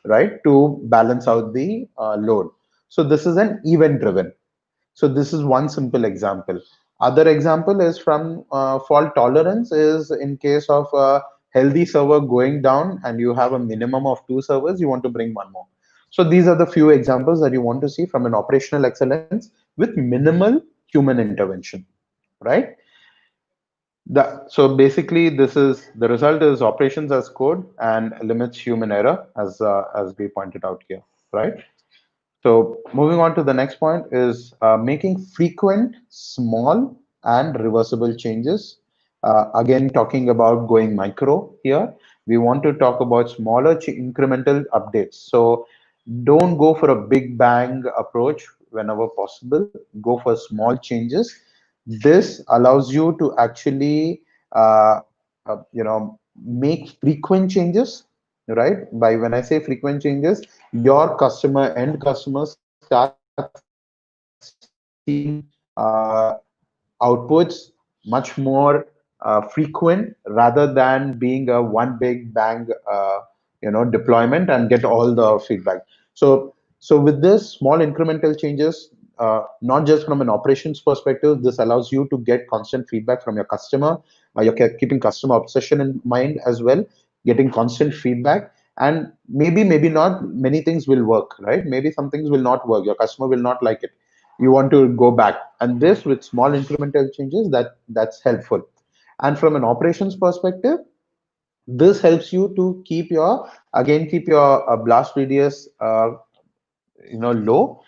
right, to balance out the load. So this is an event driven. So this is one simple example. Other example is from fault tolerance is in case of a healthy server going down and you have a minimum of two servers, you want to bring one more. So these are the few examples that you want to see from an operational excellence with minimal human intervention, right? So basically, this is the result is operations as code and limits human error, as we pointed out here, right? So moving on to the next point is making frequent, small, and reversible changes. Again, talking about going micro here, we want to talk about smaller incremental updates. So don't go for a big bang approach whenever possible. Go for small changes. This allows you to actually, make frequent changes, right? By when I say frequent changes, your end customer starts seeing outputs much more frequent rather than being a one big bang deployment and get all the feedback. So with this small incremental changes, not just from an operations perspective, this allows you to get constant feedback from your customer. You're keeping customer obsession in mind as well, getting constant feedback. And maybe not many things will work, right? Maybe some things will not work, your customer will not like it, you want to go back, and this with small incremental changes, that's helpful. And from an operations perspective, this helps you to keep your blast radius low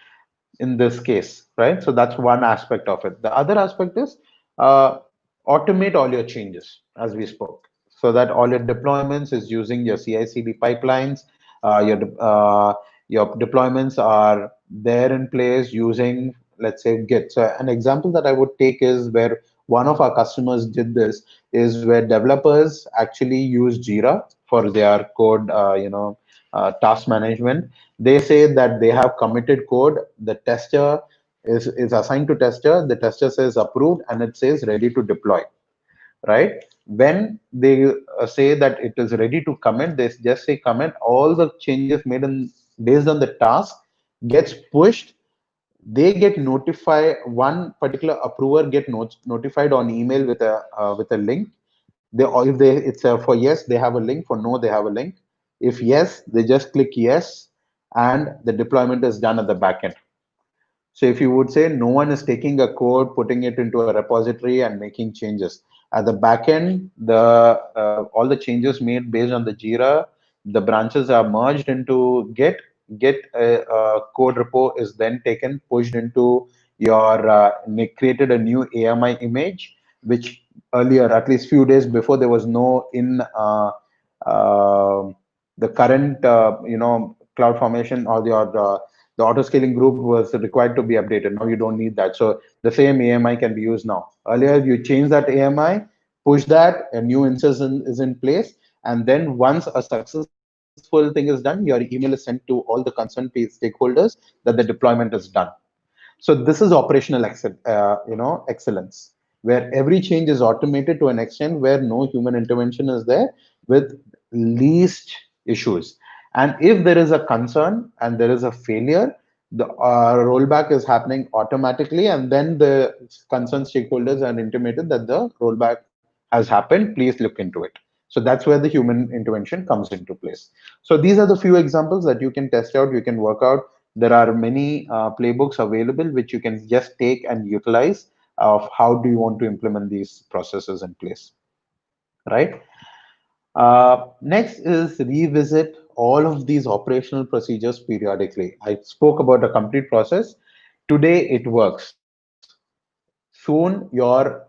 in this case, right? So that's one aspect of it. The other aspect is uh, automate all your changes, as we spoke, so that all your deployments is using your CI/CD pipelines. Your deployments are there in place using, let's say, Git. So an example that I would take is where one of our customers did this, is where developers actually use Jira for their code, task management. They say that they have committed code, the tester is assigned to tester, the tester says approved, and it says ready to deploy, right? When they say that it is ready to commit, they just say commit, all the changes made in based on the task gets pushed. They get notified, one particular approver get notified on email with a link. They, or if they it's a, for yes they have a link, for no they have a link. If yes, they just click yes, and the deployment is done at the back end. So if you would say no one is taking a code, putting it into a repository and making changes. At the back end, the all the changes made based on the Jira, the branches are merged into Git. Git code repo is then taken, pushed into your created a new AMI image, which earlier, at least few days before, there was no in uh, the current cloud formation or the auto scaling group was required to be updated. Now you don't need that. So the same AMI can be used now. Earlier, you change that AMI, push that, a new instance is in place. And then once a successful thing is done, your email is sent to all the concerned stakeholders that the deployment is done. So this is operational excellence, where every change is automated to an extent where no human intervention is there, with least issues. And if there is a concern and there is a failure, the rollback is happening automatically, and then the concerned stakeholders are intimated that the rollback has happened. Please look into it. So that's where the human intervention comes into place. So these are the few examples that you can test out, you can work out. There are many playbooks available which you can just take and utilize of how do you want to implement these processes in place, right? Next is revisit all of these operational procedures periodically. I spoke about a complete process. Today it works. Soon your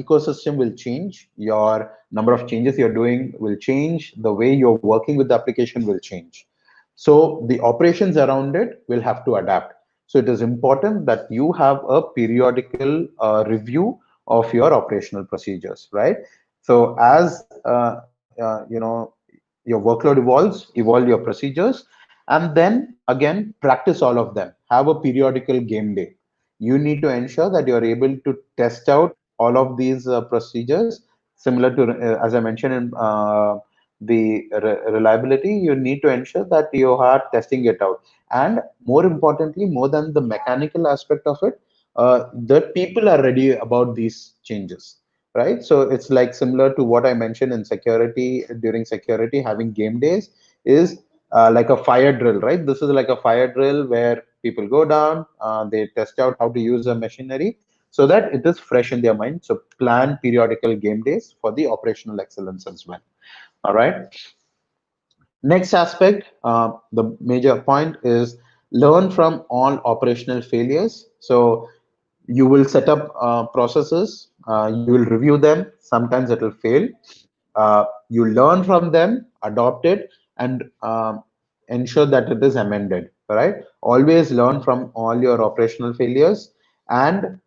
ecosystem will change. Your number of changes you're doing will change. The way you're working with the application will change. So the operations around it will have to adapt. So it is important that you have a periodical review of your operational procedures, right? So as your workload evolves, evolve your procedures, and then again practice all of them. Have a periodical game day. You need to ensure that you're able to test out all of these procedures, similar to as I mentioned in the reliability. You need to ensure that you are testing it out, and more importantly, more than the mechanical aspect of it, the people are ready about these changes, right? So it's like similar to what I mentioned in security. During security, having game days is like a fire drill, right? This is like a fire drill where people go down, they test out how to use the machinery so that it is fresh in their mind. So plan periodical game days for the operational excellence as well. All right. Next aspect, the major point is learn from all operational failures. So you will set up processes, you will review them. Sometimes it will fail. You learn from them, adopt it, and ensure that it is amended. Right? Always learn from all your operational failures. And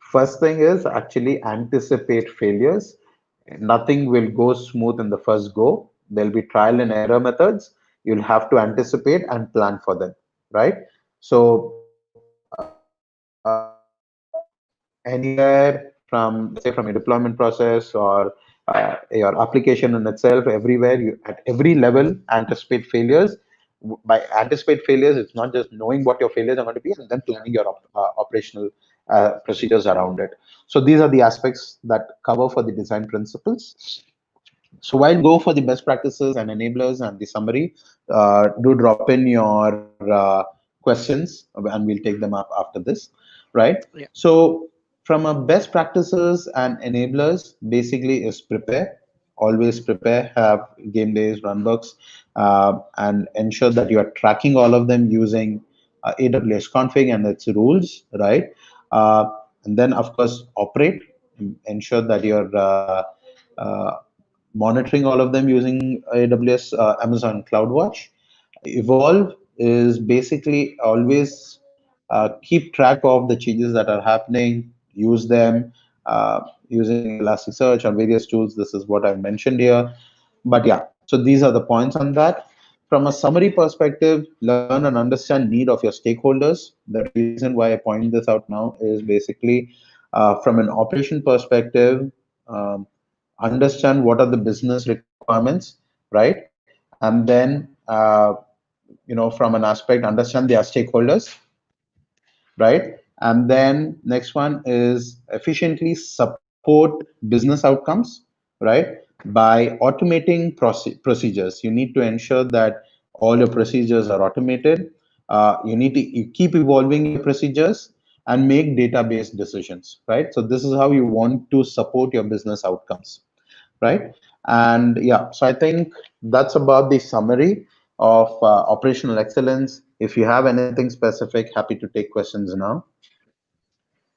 first thing is actually anticipate failures. Nothing will go smooth in the first go. There'll be trial and error methods. You'll have to anticipate and plan for them, right? So anywhere from, let's say, from your deployment process or your application in itself, everywhere, you at every level anticipate failures. By anticipate failures, it's not just knowing what your failures are going to be and then planning your operational procedures around it. So these are the aspects that cover for the design principles. So while go for the best practices and enablers and the summary, do drop in your questions and we'll take them up after this, right? Yeah. So from a best practices and enablers, basically is prepare. Always prepare, have game days, runbooks, and ensure that you are tracking all of them using AWS config and its rules, right? And then, of course, operate. Ensure that you're uh, monitoring all of them using AWS, Amazon CloudWatch. Evolve is basically always keep track of the changes that are happening, use them using Elasticsearch or various tools. This is what I've mentioned here. But yeah, so these are the points on that. From a summary perspective, learn and understand need of your stakeholders. The reason why I point this out now is basically from an operation perspective, understand what are the business requirements, right? And then from an aspect, understand their stakeholders, right? And then next one is efficiently support business outcomes, right? By automating procedures, you need to ensure that all your procedures are automated. You need to keep evolving your procedures and make database decisions, right? So this is how you want to support your business outcomes, right? And yeah, so I think that's about the summary of operational excellence. If you have anything specific, happy to take questions now.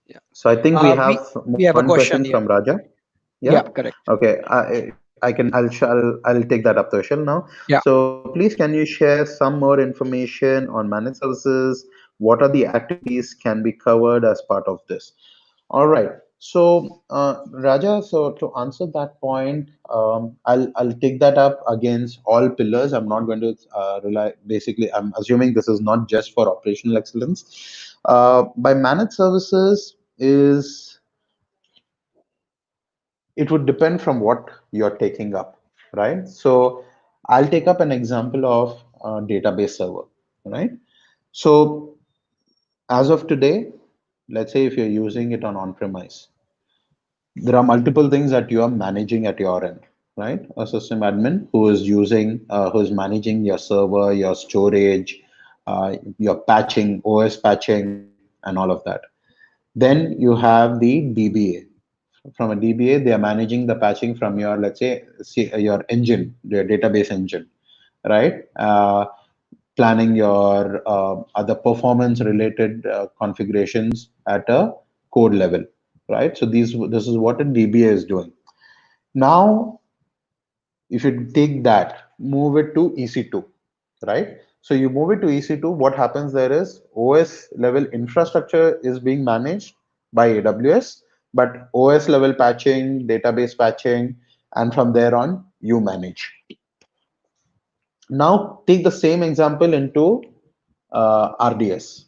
Yeah. So I think we have We have a one question question here. from Raja. Yeah, Yeah. correct. Okay. I'll take that up, Toshal, now. Yeah. So please, can you share some more information on managed services? What are the activities can be covered as part of this? All right. So, Raja, so to answer that point, I'll take that up against all pillars. I'm not going to rely. Basically, I'm assuming this is not just for operational excellence. By managed services is it would depend from what you're taking up, right? So, I'll take up an example of a database server, right? So, as of today, let's say if you're using it on on-premise, there are multiple things that you are managing at your end, right? A system admin who is who is managing your server, your storage, your patching, OS patching, and all of that. Then you have the DBA. From a DBA, they are managing the patching from your, let's say, your engine, your database engine, right? Planning your other performance related configurations at a code level, right? So this is what a DBA is doing. Now, if you take that, move it to EC2, right? So you move it to EC2, what happens there is OS level infrastructure is being managed by AWS, but OS level patching, database patching, and from there on, you manage. Now take the same example into RDS.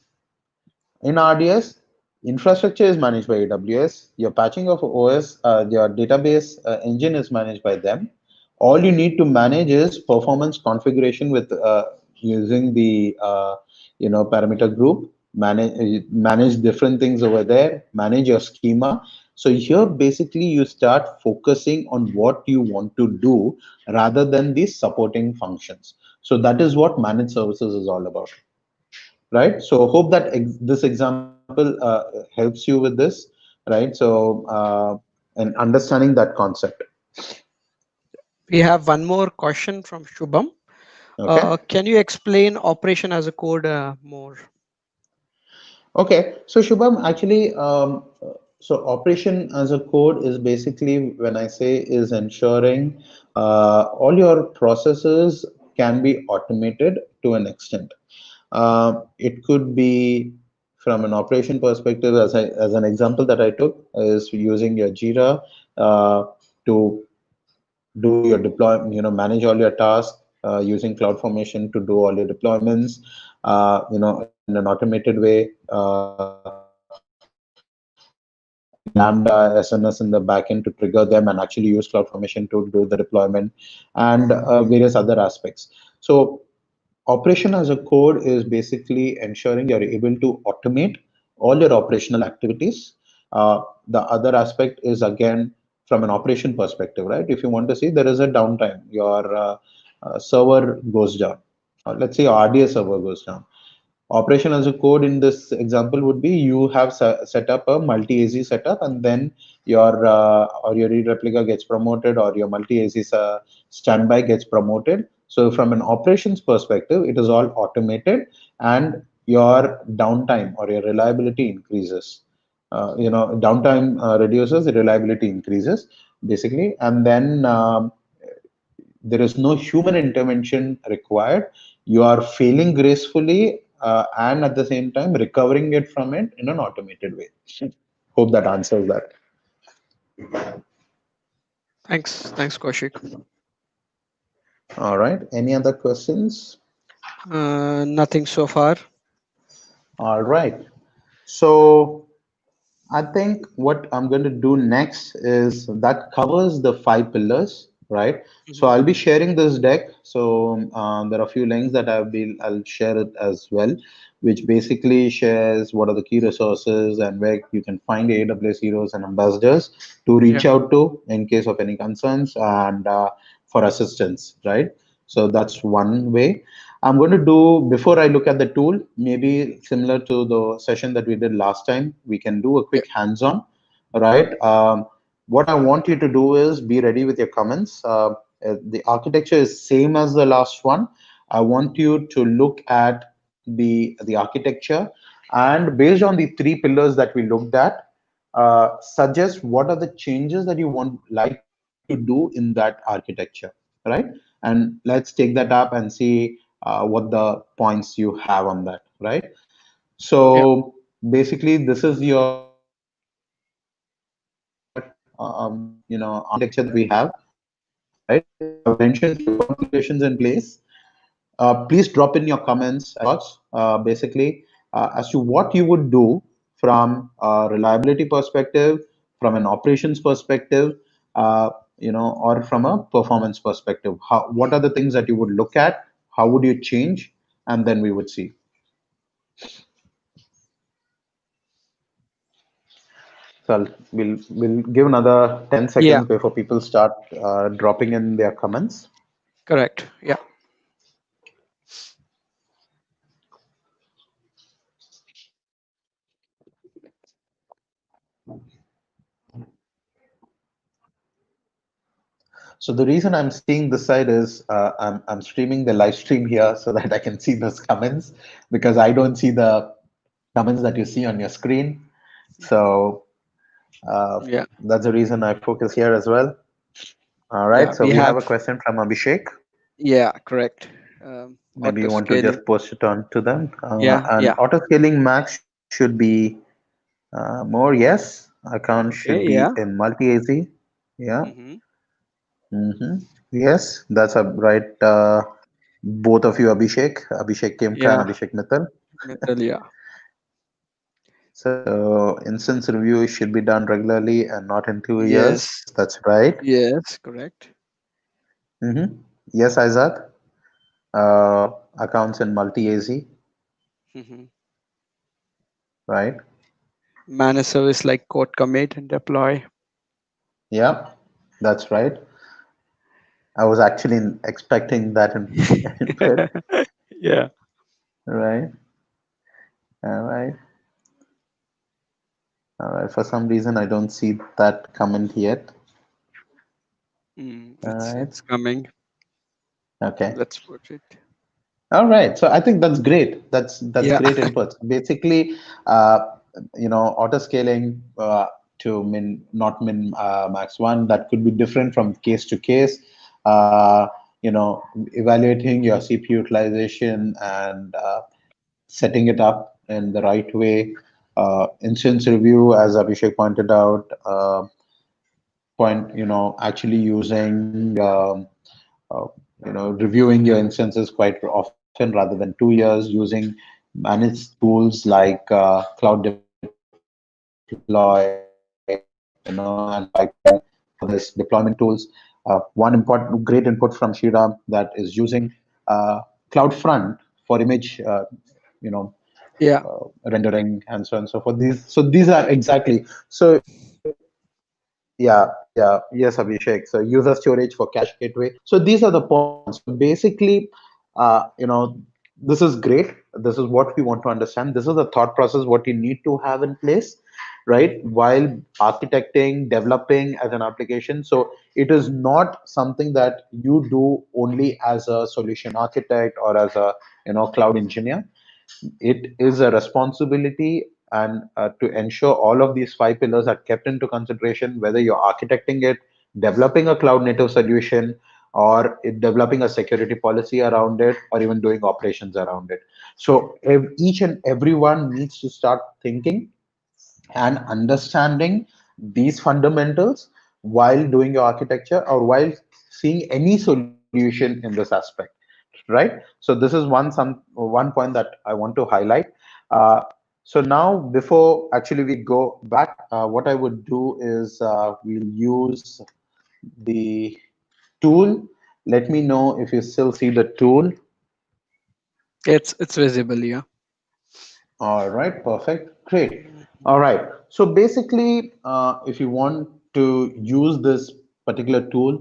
In RDS, infrastructure is managed by AWS. Your patching of OS, your database engine is managed by them. All you need to manage is performance configuration with using the parameter group. Manage different things over there. Manage your schema. So here, basically, you start focusing on what you want to do rather than the supporting functions. So that is what managed services is all about, right? So hope that this example helps you with this, right? So and understanding that concept. We have one more question from Shubham. Okay. Can you explain operation as a code more? Okay. So Shubham, actually, so operation as a code is basically, when I say, is ensuring all your processes can be automated to an extent. It could be from an operation perspective, as an example that I took, is using your Jira to do your deployment, manage all your tasks, using CloudFormation to do all your deployments, in an automated way, using Lambda SNS in the backend to trigger them and actually use CloudFormation to do the deployment, and various other aspects. So operation as a code is basically ensuring you're able to automate all your operational activities. The other aspect is, again, from an operation perspective, right? If you want to see there is a downtime, your server goes down. Let's say your RDS server goes down. Operation as a code in this example would be you have set up a multi-AZ setup, and then your read replica gets promoted, or your multi-AZ standby gets promoted. So from an operations perspective, it is all automated, and your downtime or your reliability increases. Downtime reduces, reliability increases, basically, and then there is no human intervention required. You are failing gracefully, and at the same time recovering it from it in an automated way. Hope that answers that. Thanks, Kaushik. All right. Any other questions? Nothing so far. All right. So I think what I'm going to do next is that covers the 5 pillars, right? So Mhm. I'll be sharing this deck. So there are a few links that I'll share it as well, which basically shares what are the key resources and where you can find AWS heroes and ambassadors to Yeah. reach out to in case of any concerns and for assistance, right? So that's one way. I'm going to do, before I look at the tool, maybe similar to the session that we did last time, we can do a Yeah. quick hands-on, right? What I want you to do is be ready with your comments. The architecture is same as the last one. I want you to look at the architecture, and based on the 3 pillars that we looked at, suggest what are the changes that you want like to do in that architecture, right? And let's take that up and see what the points you have on that, right? Yeah. So basically, this is your architecture that we have, right? I've mentioned few configurations in place. Please drop in your comments and thoughts, basically, as to what you would do from a reliability perspective, from an operations perspective, or from a performance perspective. What are the things that you would look at? How would you change? And then we would see. So we'll give another 10 Yeah, seconds before people start dropping in their comments. correct. Yeah. So the reason I'm seeing this side is I'm streaming the live stream here so that I can see those comments because I don't see the comments that you see on your screen. Mhm. So Yeah, that's the reason I focus here as well. All right. yeah. So We we have have. a question from Abhishek. Yeah, correct. Maybe you Auto want to scaling. just post it on to them. Yeah, And yeah. auto scaling max should be more. Yes. Account should Okay. be Yeah. in multi-AZ. Yeah. Mm-hmm. Mm-hmm. Yes. That's a right. Both of you, Abhishek Kemka and Yeah. Abhishek Mittal. Metal. Yeah. So instance review should be done regularly and not in 2 years. Yes. That's right. Yes. Correct. Mm-hmm. Yes, Isaac. Accounts in multi-AZ, Mm-hmm. right? Manage service like code commit and deploy. Yeah, that's right. I was actually expecting that input, Yeah. right? All right. All right. For some reason, I don't see that comment yet. Mm, All it's right. it's coming. Okay. Let's put it. All right. So I think that's great. That's Yeah. great input. Basically, uh, auto scaling to not min max one, that could be different from case to case. Uh, Evaluating your CPU utilization and setting it up in the right way. Instance review, as Abhishek pointed out, actually using reviewing your instances quite often rather than 2 years using managed tools like Cloud Deploy, and pipeline for this deployment tools. One important great input from Shriram that is using CloudFront for image, you know, Yeah. rendering and so on and so forth. These are exactly so. Yeah, yes, Abhishek. So user storage for cache gateway. So these are the points. So basically, this is great. This is what we want to understand. This is the thought process, what you need to have in place, right? While architecting, developing as an application. So it is not something that you do only as a solution architect or as a cloud engineer. It is a responsibility, and to ensure all of these five pillars are kept into consideration, whether you're architecting it, developing a cloud native solution, or developing a security policy around it, or even doing operations around it. So each and everyone needs to start thinking and understanding these fundamentals while doing your architecture or while seeing any solution in this aspect, right? So this is one point that I want to highlight. uh, so now before actually we go back, what I would do is we'll use the tool. Let me know if you still see the tool. It's visible. Yeah. All right, perfect. Great. Mhm. All right. So basically, if you want to use this particular tool,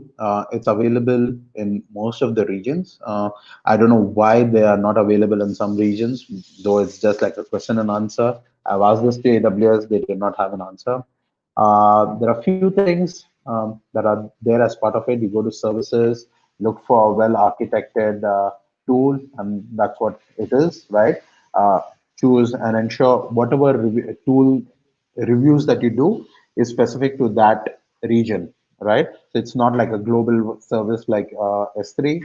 it's available in most of the regions. I don't know why they are not available in some regions, though it's just like a question and answer. I've asked this to AWS, they did not have an answer. There are a few things that are there as part of it. You go to services, look for a well architected tool, and that's what it is, right? Uh, Choose and ensure whatever tool reviews that you do is specific to that region, right? So it's not like a global service like S3.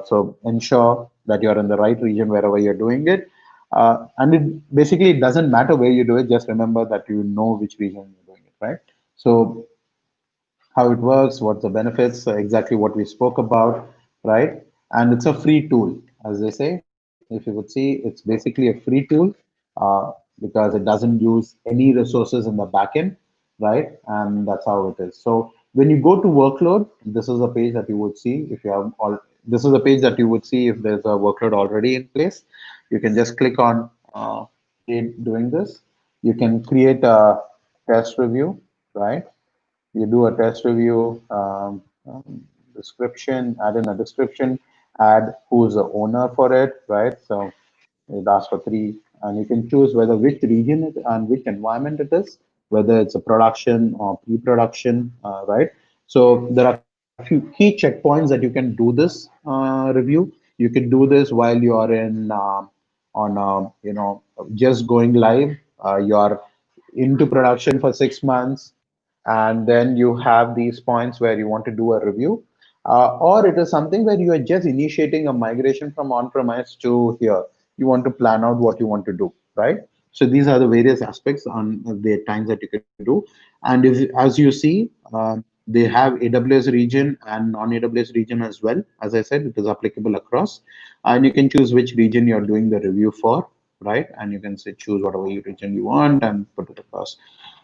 So ensure that you're in the right region wherever you're doing it. And it basically it doesn't matter where you do it, just remember that you know which region you're doing it, right? So how it works, what the benefits, exactly what we spoke about, right? And it's a free tool, as they say. If you would see, it's basically a free tool uh, because it doesn't use any resources in the backend, right? And that's how it is. So when you go to workload, this is a page that you would see if you have all. This is a page that you would see if there's a workload already in place. You can just click on doing this. You can create a test review, right? You do a test review, description, add in a description, add who's the owner for it, right? So it asks for three, and you can choose whether which region it and which environment it is, whether it's a production or pre-production, right? So there are few key checkpoints that you can do this review. You can do this while you are in on just going live. You're into production for 6 months, and then you have these points where you want to do a review, or it is something where you are just initiating a migration from on-premise to here. You want to plan out what you want to do, right? So these are the various aspects on the times that you can do. And if, as you see, they have AWS region and non-AWS region as well. As I said, it is applicable across, and you can choose which region you're doing the review for, right? And you can say choose whatever region you want and put it across.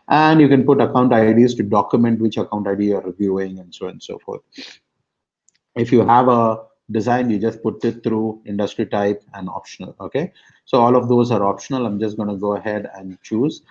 And you can put account IDs to document which account ID you're reviewing and so on and so forth. If you have a design, you just put it through industry type and optional. Okay, so all of those are optional. I'm just going to go ahead and choose.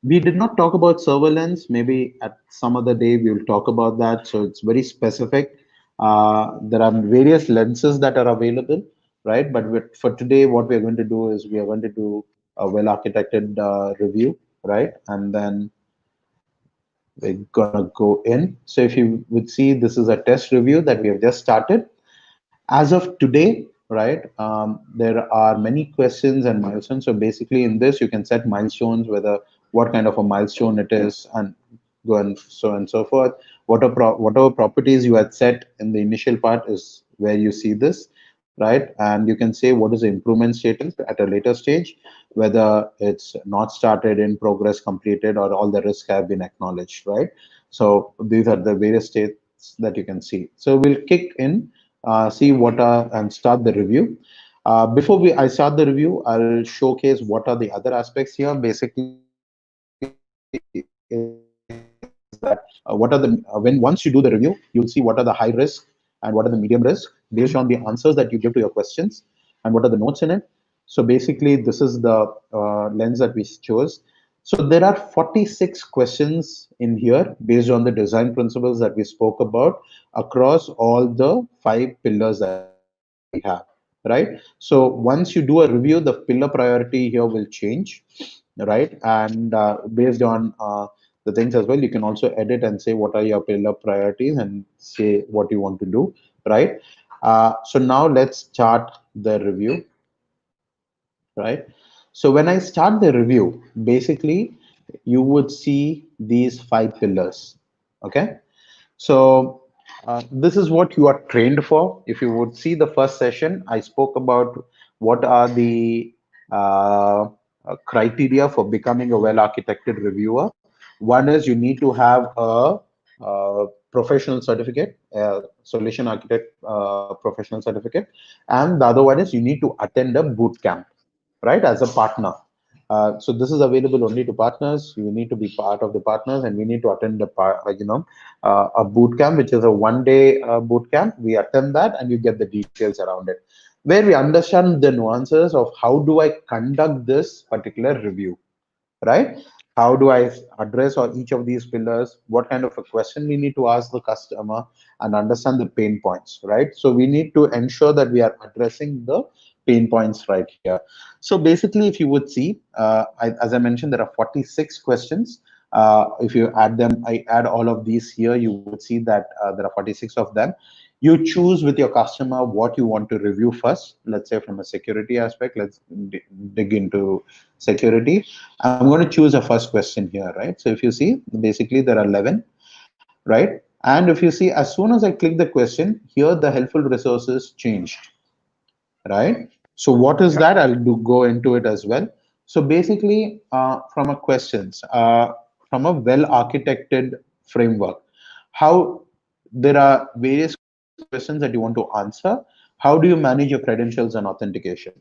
We did not talk about surveillance. Maybe at some other day we will talk about that. So it's very specific. There are various lenses that are available, right? But for today, what we're going to do is we are going to do a well architected review, right? And then we're gonna go in. So if you would see, this is a test review that we have just started. As of today, right, there are many questions and milestones. So basically in this, you can set milestones, whether what kind of a milestone it is, and go and so forth. Whatever properties you had set in the initial part is where you see this, right? And you can say what is the improvement status at a later stage, whether it's not started, in progress, completed, or all the risks have been acknowledged, right? So these are the various states that you can see. So we'll kick in, see what are, and start the review. Before I start the review, I'll showcase what are the other aspects here. Basically, is that what are the when once you do the review, you'll see what are the high risk and what are the medium risk based on the answers that you give to your questions and what are the notes in it. So basically, this is the lens that we chose. So there are 46 questions in here based on the design principles that we spoke about across all the 5 pillars that we have, right? So once you do a review, the pillar priority here will change, right? And based on the things as well, you can also edit and say what are your pillar priorities and say what you want to do, right? So now let's start the review, right? So when I start the review, basically you would see these 5 pillars, okay? So this is what you are trained for. If you would see the first session, I spoke about what are the criteria for becoming a well-architected reviewer. One is you need to have a professional certificate, solution architect professional certificate, and the other one is you need to attend a boot camp, right, as a partner. So this is available only to partners. You need to be part of the partners, and we need to attend a boot camp, which is a one-day boot camp. We attend that, and you get the details around it, where we understand the nuances of how do I conduct this particular review, right? How do I address all each of these pillars? What kind of a question we need to ask the customer and understand the pain points, right? So we need to ensure that we are addressing the pain points right here. So basically, if you would see, as I mentioned, there are 46 questions. If you add them, I add all of these here, you would see that there are 46 of them. You choose with your customer what you want to review first. Let's say from a security aspect, let's dig into security. I'm going to choose a first question here, right? So if you see, basically there are 11, right? And if you see, as soon as I click the question, here the helpful resources changed, right? So what is that? I'll go into it as well. So basically, from a questions, from a well-architected framework, how there are various questions that you want to answer. How do you manage your credentials and authentication?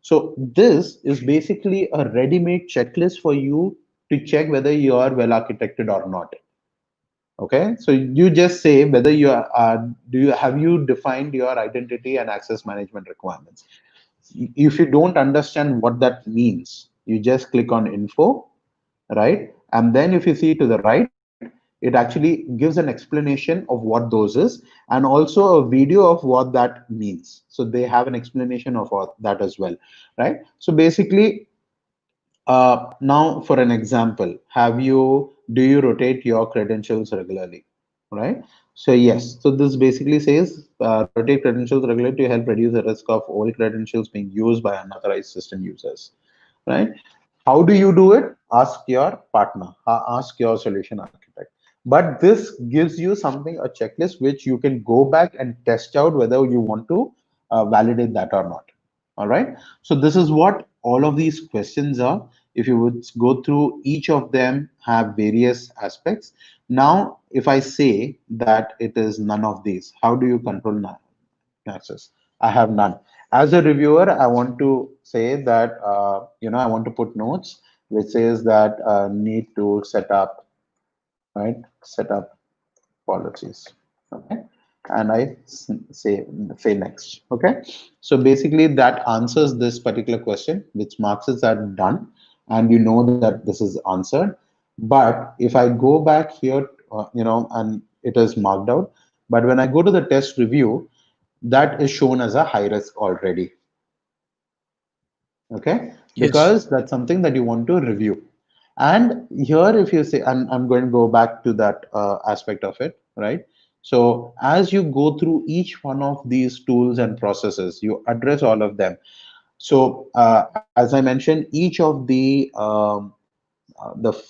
So this is basically a ready-made checklist for you to check whether you are well architected or not. Okay, so you just say whether you are do you have you defined your identity and access management requirements. If you don't understand what that means, you just click on info, right? And then if you see to the right, it actually gives an explanation of what those is, and also a video of what that means. So they have an explanation of that as well, right? So basically, now for an example, do you rotate your credentials regularly, right? So yes, so this basically says rotate credentials regularly to help reduce the risk of old credentials being used by unauthorized system users, right? How do you do it? Ask your partner, ask your solution architect. But this gives you something, a checklist, which you can go back and test out whether you want to validate that or not. All right. So this is what all of these questions are. If you would go through each of them, have various aspects. Now, if I say that it is none of these, how do you control access? I have none. As a reviewer, I want to say that I want to put notes which says that need to set up, right? Set up policies. Okay, and say next. Okay, so basically that answers this particular question, which marks it as done, and you know that this is answered. But if I go back here, and it is marked out. But when I go to the test review, that is shown as a high risk already. Okay, Yes. because that's something that you want to review. And here, if you say, and I'm going to go back to that aspect of it, right? So as you go through each one of these tools and processes, you address all of them. So as I mentioned, each of the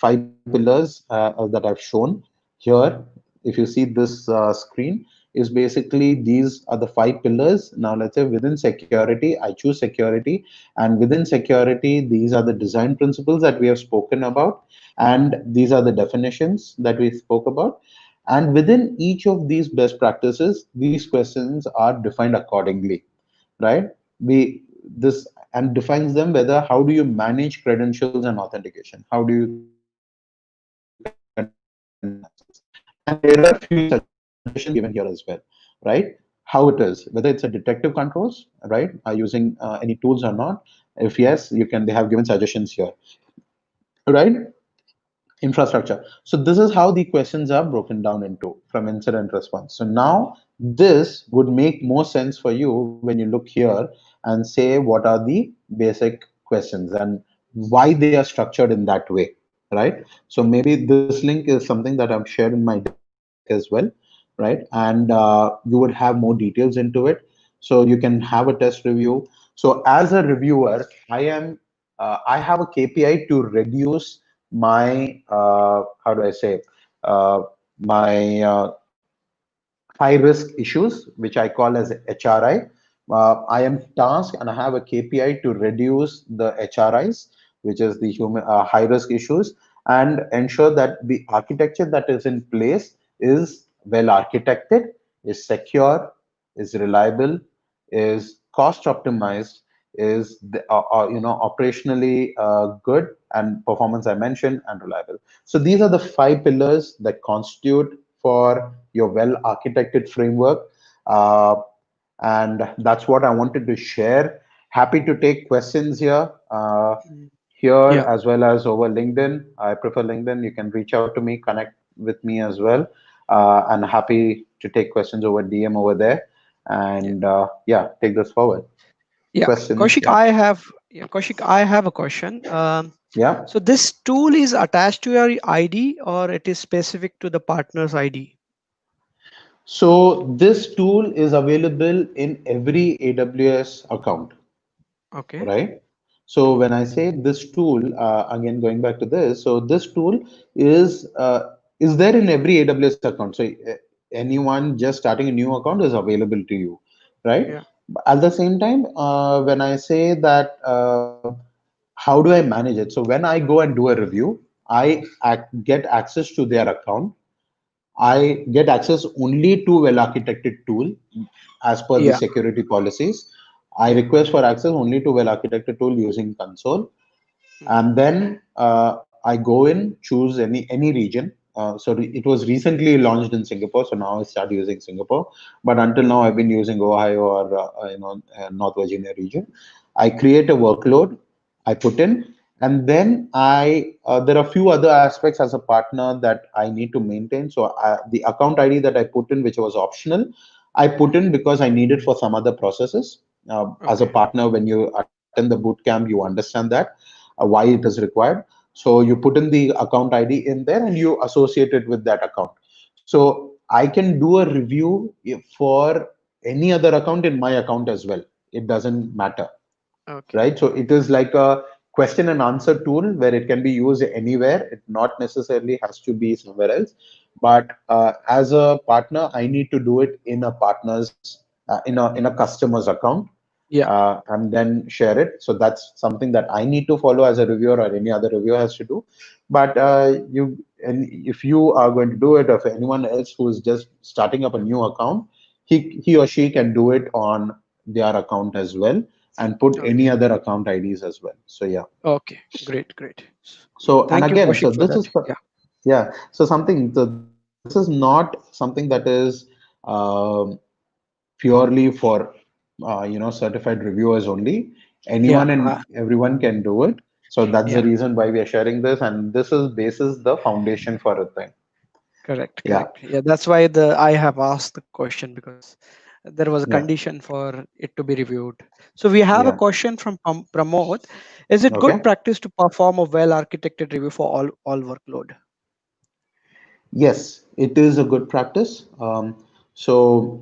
five pillars that I've shown here, if you see this screen, is basically these are the five pillars. Now, let's say within security, I choose security, and within security, these are the design principles that we have spoken about, and these are the definitions that we spoke about. And within each of these best practices, these questions are defined accordingly, right? We this and defines them, whether how do you manage credentials and authentication, how do you control access, and there are few suggestions given here as well, right? How it is, whether it's a detective controls, right, are using any tools or not. If yes, you can, they have given suggestions here, right? Infrastructure. So this is how the questions are broken down into from incident response. So now this would make more sense for you when you look here and say what are the basic questions and why they are structured in that way, right? So maybe this link is something that I've shared in my deck as well, right? And you would have more details into it, so you can have a test review. So as a reviewer, I have a KPI to reduce my how do I say my high risk issues, which I call as HRI. I am tasked and I have a KPI to reduce the HRIs, which is the human high risk issues, and ensure that the architecture that is in place is well architected, is secure, is reliable, is cost optimized, is operationally good, and performance I mentioned, and reliable. So these are the five pillars that constitute for your well architected framework. Uh, and that's what I wanted to share. Happy to take questions here. Mm. Here Yeah. as well as over LinkedIn. I prefer LinkedIn. You can reach out to me, connect with me as well. And happy to take questions over DM over there. Yeah. And yeah, take this forward. Yeah. Questions? Kaushik, Yeah. I have a question. Yeah. So this tool is attached to your ID or it is specific to the partner's ID? So this tool is available in every AWS account, Okay. right? So when I say this tool, again going back to this, so this tool is there in every AWS account. So anyone just starting a new account is available to you, right? Yeah. But at the same time, when I say that, how do I manage it? So when I go and do a review, get access to their account. I get access only to well architected tool as per the Yeah. security policies. I Yeah. request for access only to well architected tool using console, Hmm. and then I go in, choose any region. It was recently launched in Singapore, so now I start using Singapore. But until now, I've been using Ohio or North Virginia region. I create a workload, I put in, And then there are a few other aspects as a partner that I need to maintain. So the account ID that I put in, which was optional, I put in because I need it for some other processes. As a Okay. partner, when you attend the boot camp, you understand that why it is required. So you put in the account ID in there and you associate it with that account. So I can do a review for any other account in my account as well. It doesn't matter, Okay. right? So it is like a question and answer tool where it can be used anywhere. It not necessarily has to be somewhere else. But as a partner, I need to do it in a partner's in a customer's account, Yeah. and then share it. So that's something that I need to follow as a reviewer or any other reviewer has to do. But if you are going to do it, or if anyone else who is just starting up a new account, he or she can do it on their account as well and put any Okay. other account IDs as well. So yeah. Okay. Great. Great. Yeah. So and Thank you, again, so Kaushik, for this that. is Yeah. yeah. So something. So this is not something that is um, purely for certified reviewers only. Yeah. Anyone and everyone can do it. So that's the Yeah. reason why we are sharing this, and this is basis the foundation for a thing. Correct. Yeah, Correct. Yeah. That's why the I have asked the question because there was a yeah, condition for it to be reviewed. So we have a yeah. question from Pramod. Is it good Okay. practice to perform a well architected review for all workload? Yes, it is a good practice. So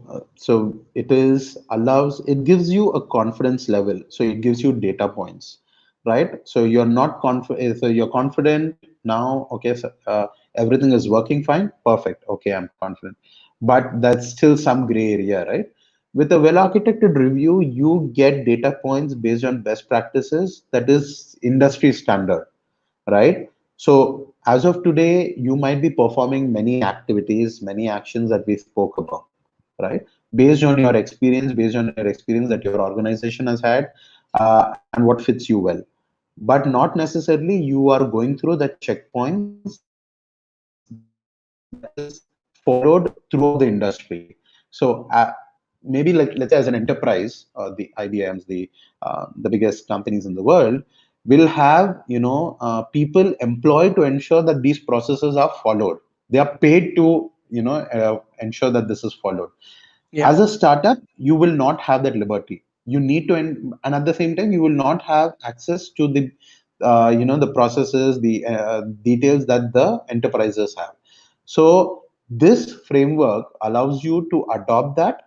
it is allows it gives you a confidence level. So it gives you data points, right? So you're not confident. So you're confident now. Okay, so everything is working fine. Perfect. Okay, I'm confident. But that's still some gray area, right? With a well-architected review, you get data points based on best practices. That is industry standard, right? So as of today, you might be performing many activities, many actions that we spoke about, right? Based on your experience that your organization has had, and what fits you well. But not necessarily you are going through the checkpoints that is followed throughout the industry. So maybe like let's say as an enterprise, the IBMs, the biggest companies in the world, will have people employed to ensure that these processes are followed. They are paid to ensure that this is followed. Yeah. As a startup, you will not have that liberty. You need to, and at the same time, you will not have access to the the processes, the details that the enterprises have. So this framework allows you to adopt that,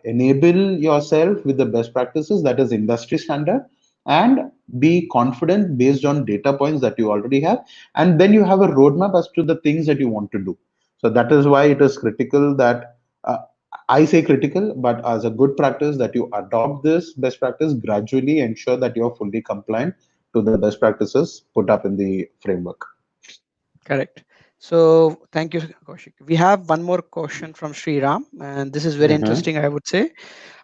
enable yourself with the best practices that is industry standard, and be confident based on data points that you already have, and then you have a roadmap as to the things that you want to do. So that is why it is critical that I say critical, but as a good practice that you adopt this best practice gradually, ensure that you're fully compliant to the best practices put up in the framework. Correct. So thank you, Kaushik. We have one more question from Sri Ram, and this is very Hmm. interesting, I would say.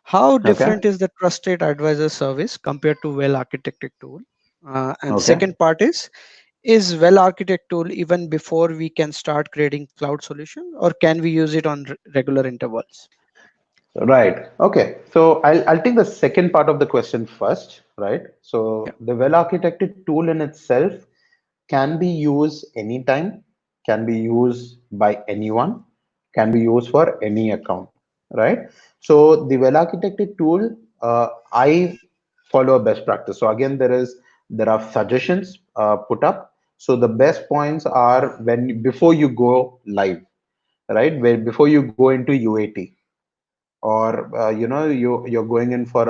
How Okay. different is the trusted advisor service compared to well architected tool? And the Okay. second part is well architected tool even before we can start creating cloud solution, or can we use it on regular intervals? Right. Okay. So I'll take the second part of the question first, right? Yeah. So the well-architected tool in itself can be used anytime, can be used by anyone, can be used for any account, right? So the well-architected tool, I follow a best practice. So again, there are suggestions put up. So the best points are when before you go live, right? Where before you go into UAT, or you're going in for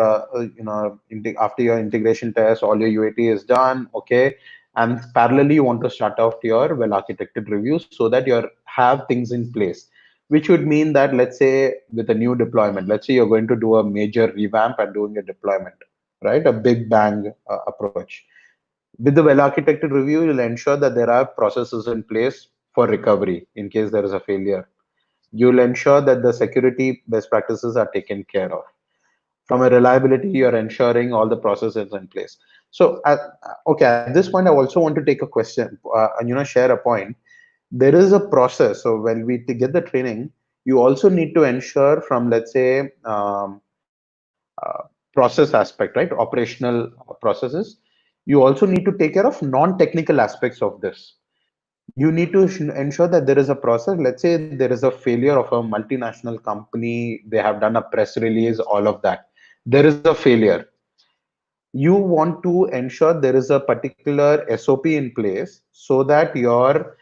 after your integration test, all your UAT is done, okay, and parallelly you want to start off your well architected reviews so that you have things in place, which would mean that let's say with a new deployment, let's say you're going to do a major revamp and doing a deployment, right, a big bang approach. With the well architected review, you'll ensure that there are processes in place for recovery in case there is a failure. You'll ensure that the security best practices are taken care of. From a reliability, you're ensuring all the processes in place. So, okay, at this point, I also want to take a question and share a point. There is a process. So when we get the training, you also need to ensure from let's say process aspect, right? Operational processes. you also need to take care of non-technical aspects of this. You need to ensure that there is a process. Let's say there is a failure of a multinational company, they have done a press release, all of that. There is a failure. You want to ensure there is a particular SOP in place so that your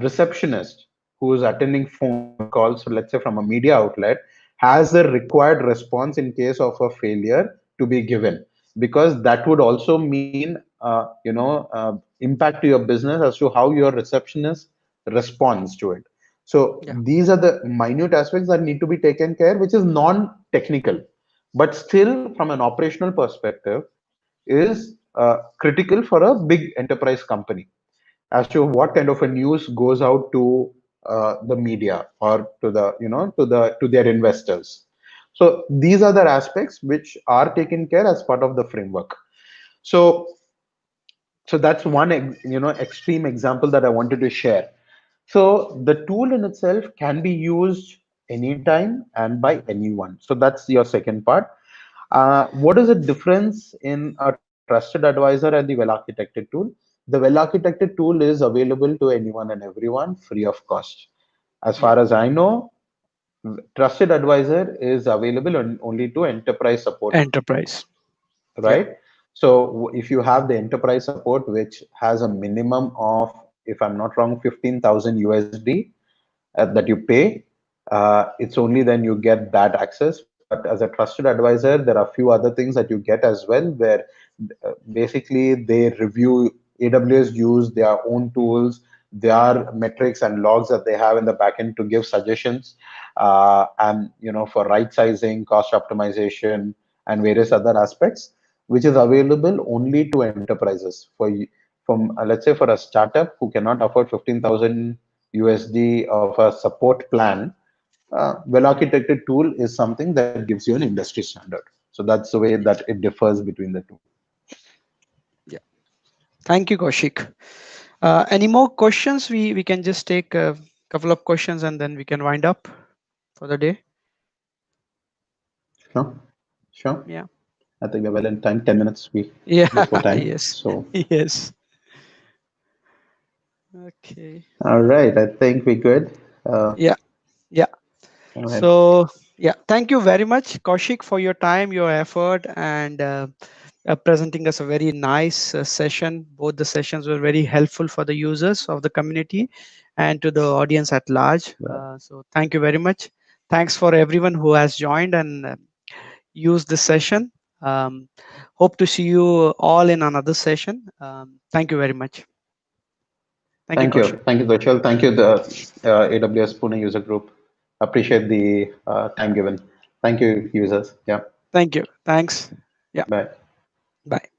receptionist who is attending phone calls, let's say from a media outlet, has the required response in case of a failure to be given, because that would also mean impact to your business as to how your receptionist responds to it. So Yeah. these are the minute aspects that need to be taken care, which is non-technical, but still from an operational perspective is critical for a big enterprise company as to what kind of a news goes out to the media or to the to their investors. So these are the aspects which are taken care as part of the framework. So that's one extreme example that I wanted to share. So the tool in itself can be used anytime and by anyone. So that's your second part. What is the difference in a trusted advisor and the well-architected tool? The well-architected tool is available to anyone and everyone free of cost. As Yeah. far as I know, trusted advisor is available only to enterprise support, Enterprise. Yeah. right? So if you have the enterprise support, which has a minimum of, if I'm not wrong, 15,000 USD that you pay, it's only then you get that access. But as a trusted advisor, there are a few other things that you get as well, where basically they review. AWS use their own tools, their metrics and logs that they have in the backend to give suggestions, and for right sizing, cost optimization, and various other aspects, which is available only to enterprises. From let's say for a startup who cannot afford 15,000 USD of a support plan, well-architected tool is something that gives you an industry standard. So that's the way that it differs between the two. Yeah. Thank you, Kaushik. Any more questions? We can just take a couple of questions and then we can wind up for the day. Sure, sure. Yeah. I think we're well in time, 10 minutes Yeah. before time. Yes. So, Yes. Okay. all right, I think we're good. Uh, Yeah. Yeah. Go ahead. So, yeah, thank you very much, Kaushik, for your time, your effort, and presenting us a very nice session. Both the sessions were very helpful for the users of the community and to the audience at large. So, thank you very much. Thanks for everyone who has joined and used this session. Um, Hope to see you all in another session. Thank you very much. Thank you, Thank Kaushik. you. Thank you, Doshal. Thank you, the AWS Pune user group. Appreciate the time given. Thank you, users. Yeah. Thank you. Thanks. Yeah. Bye. Bye.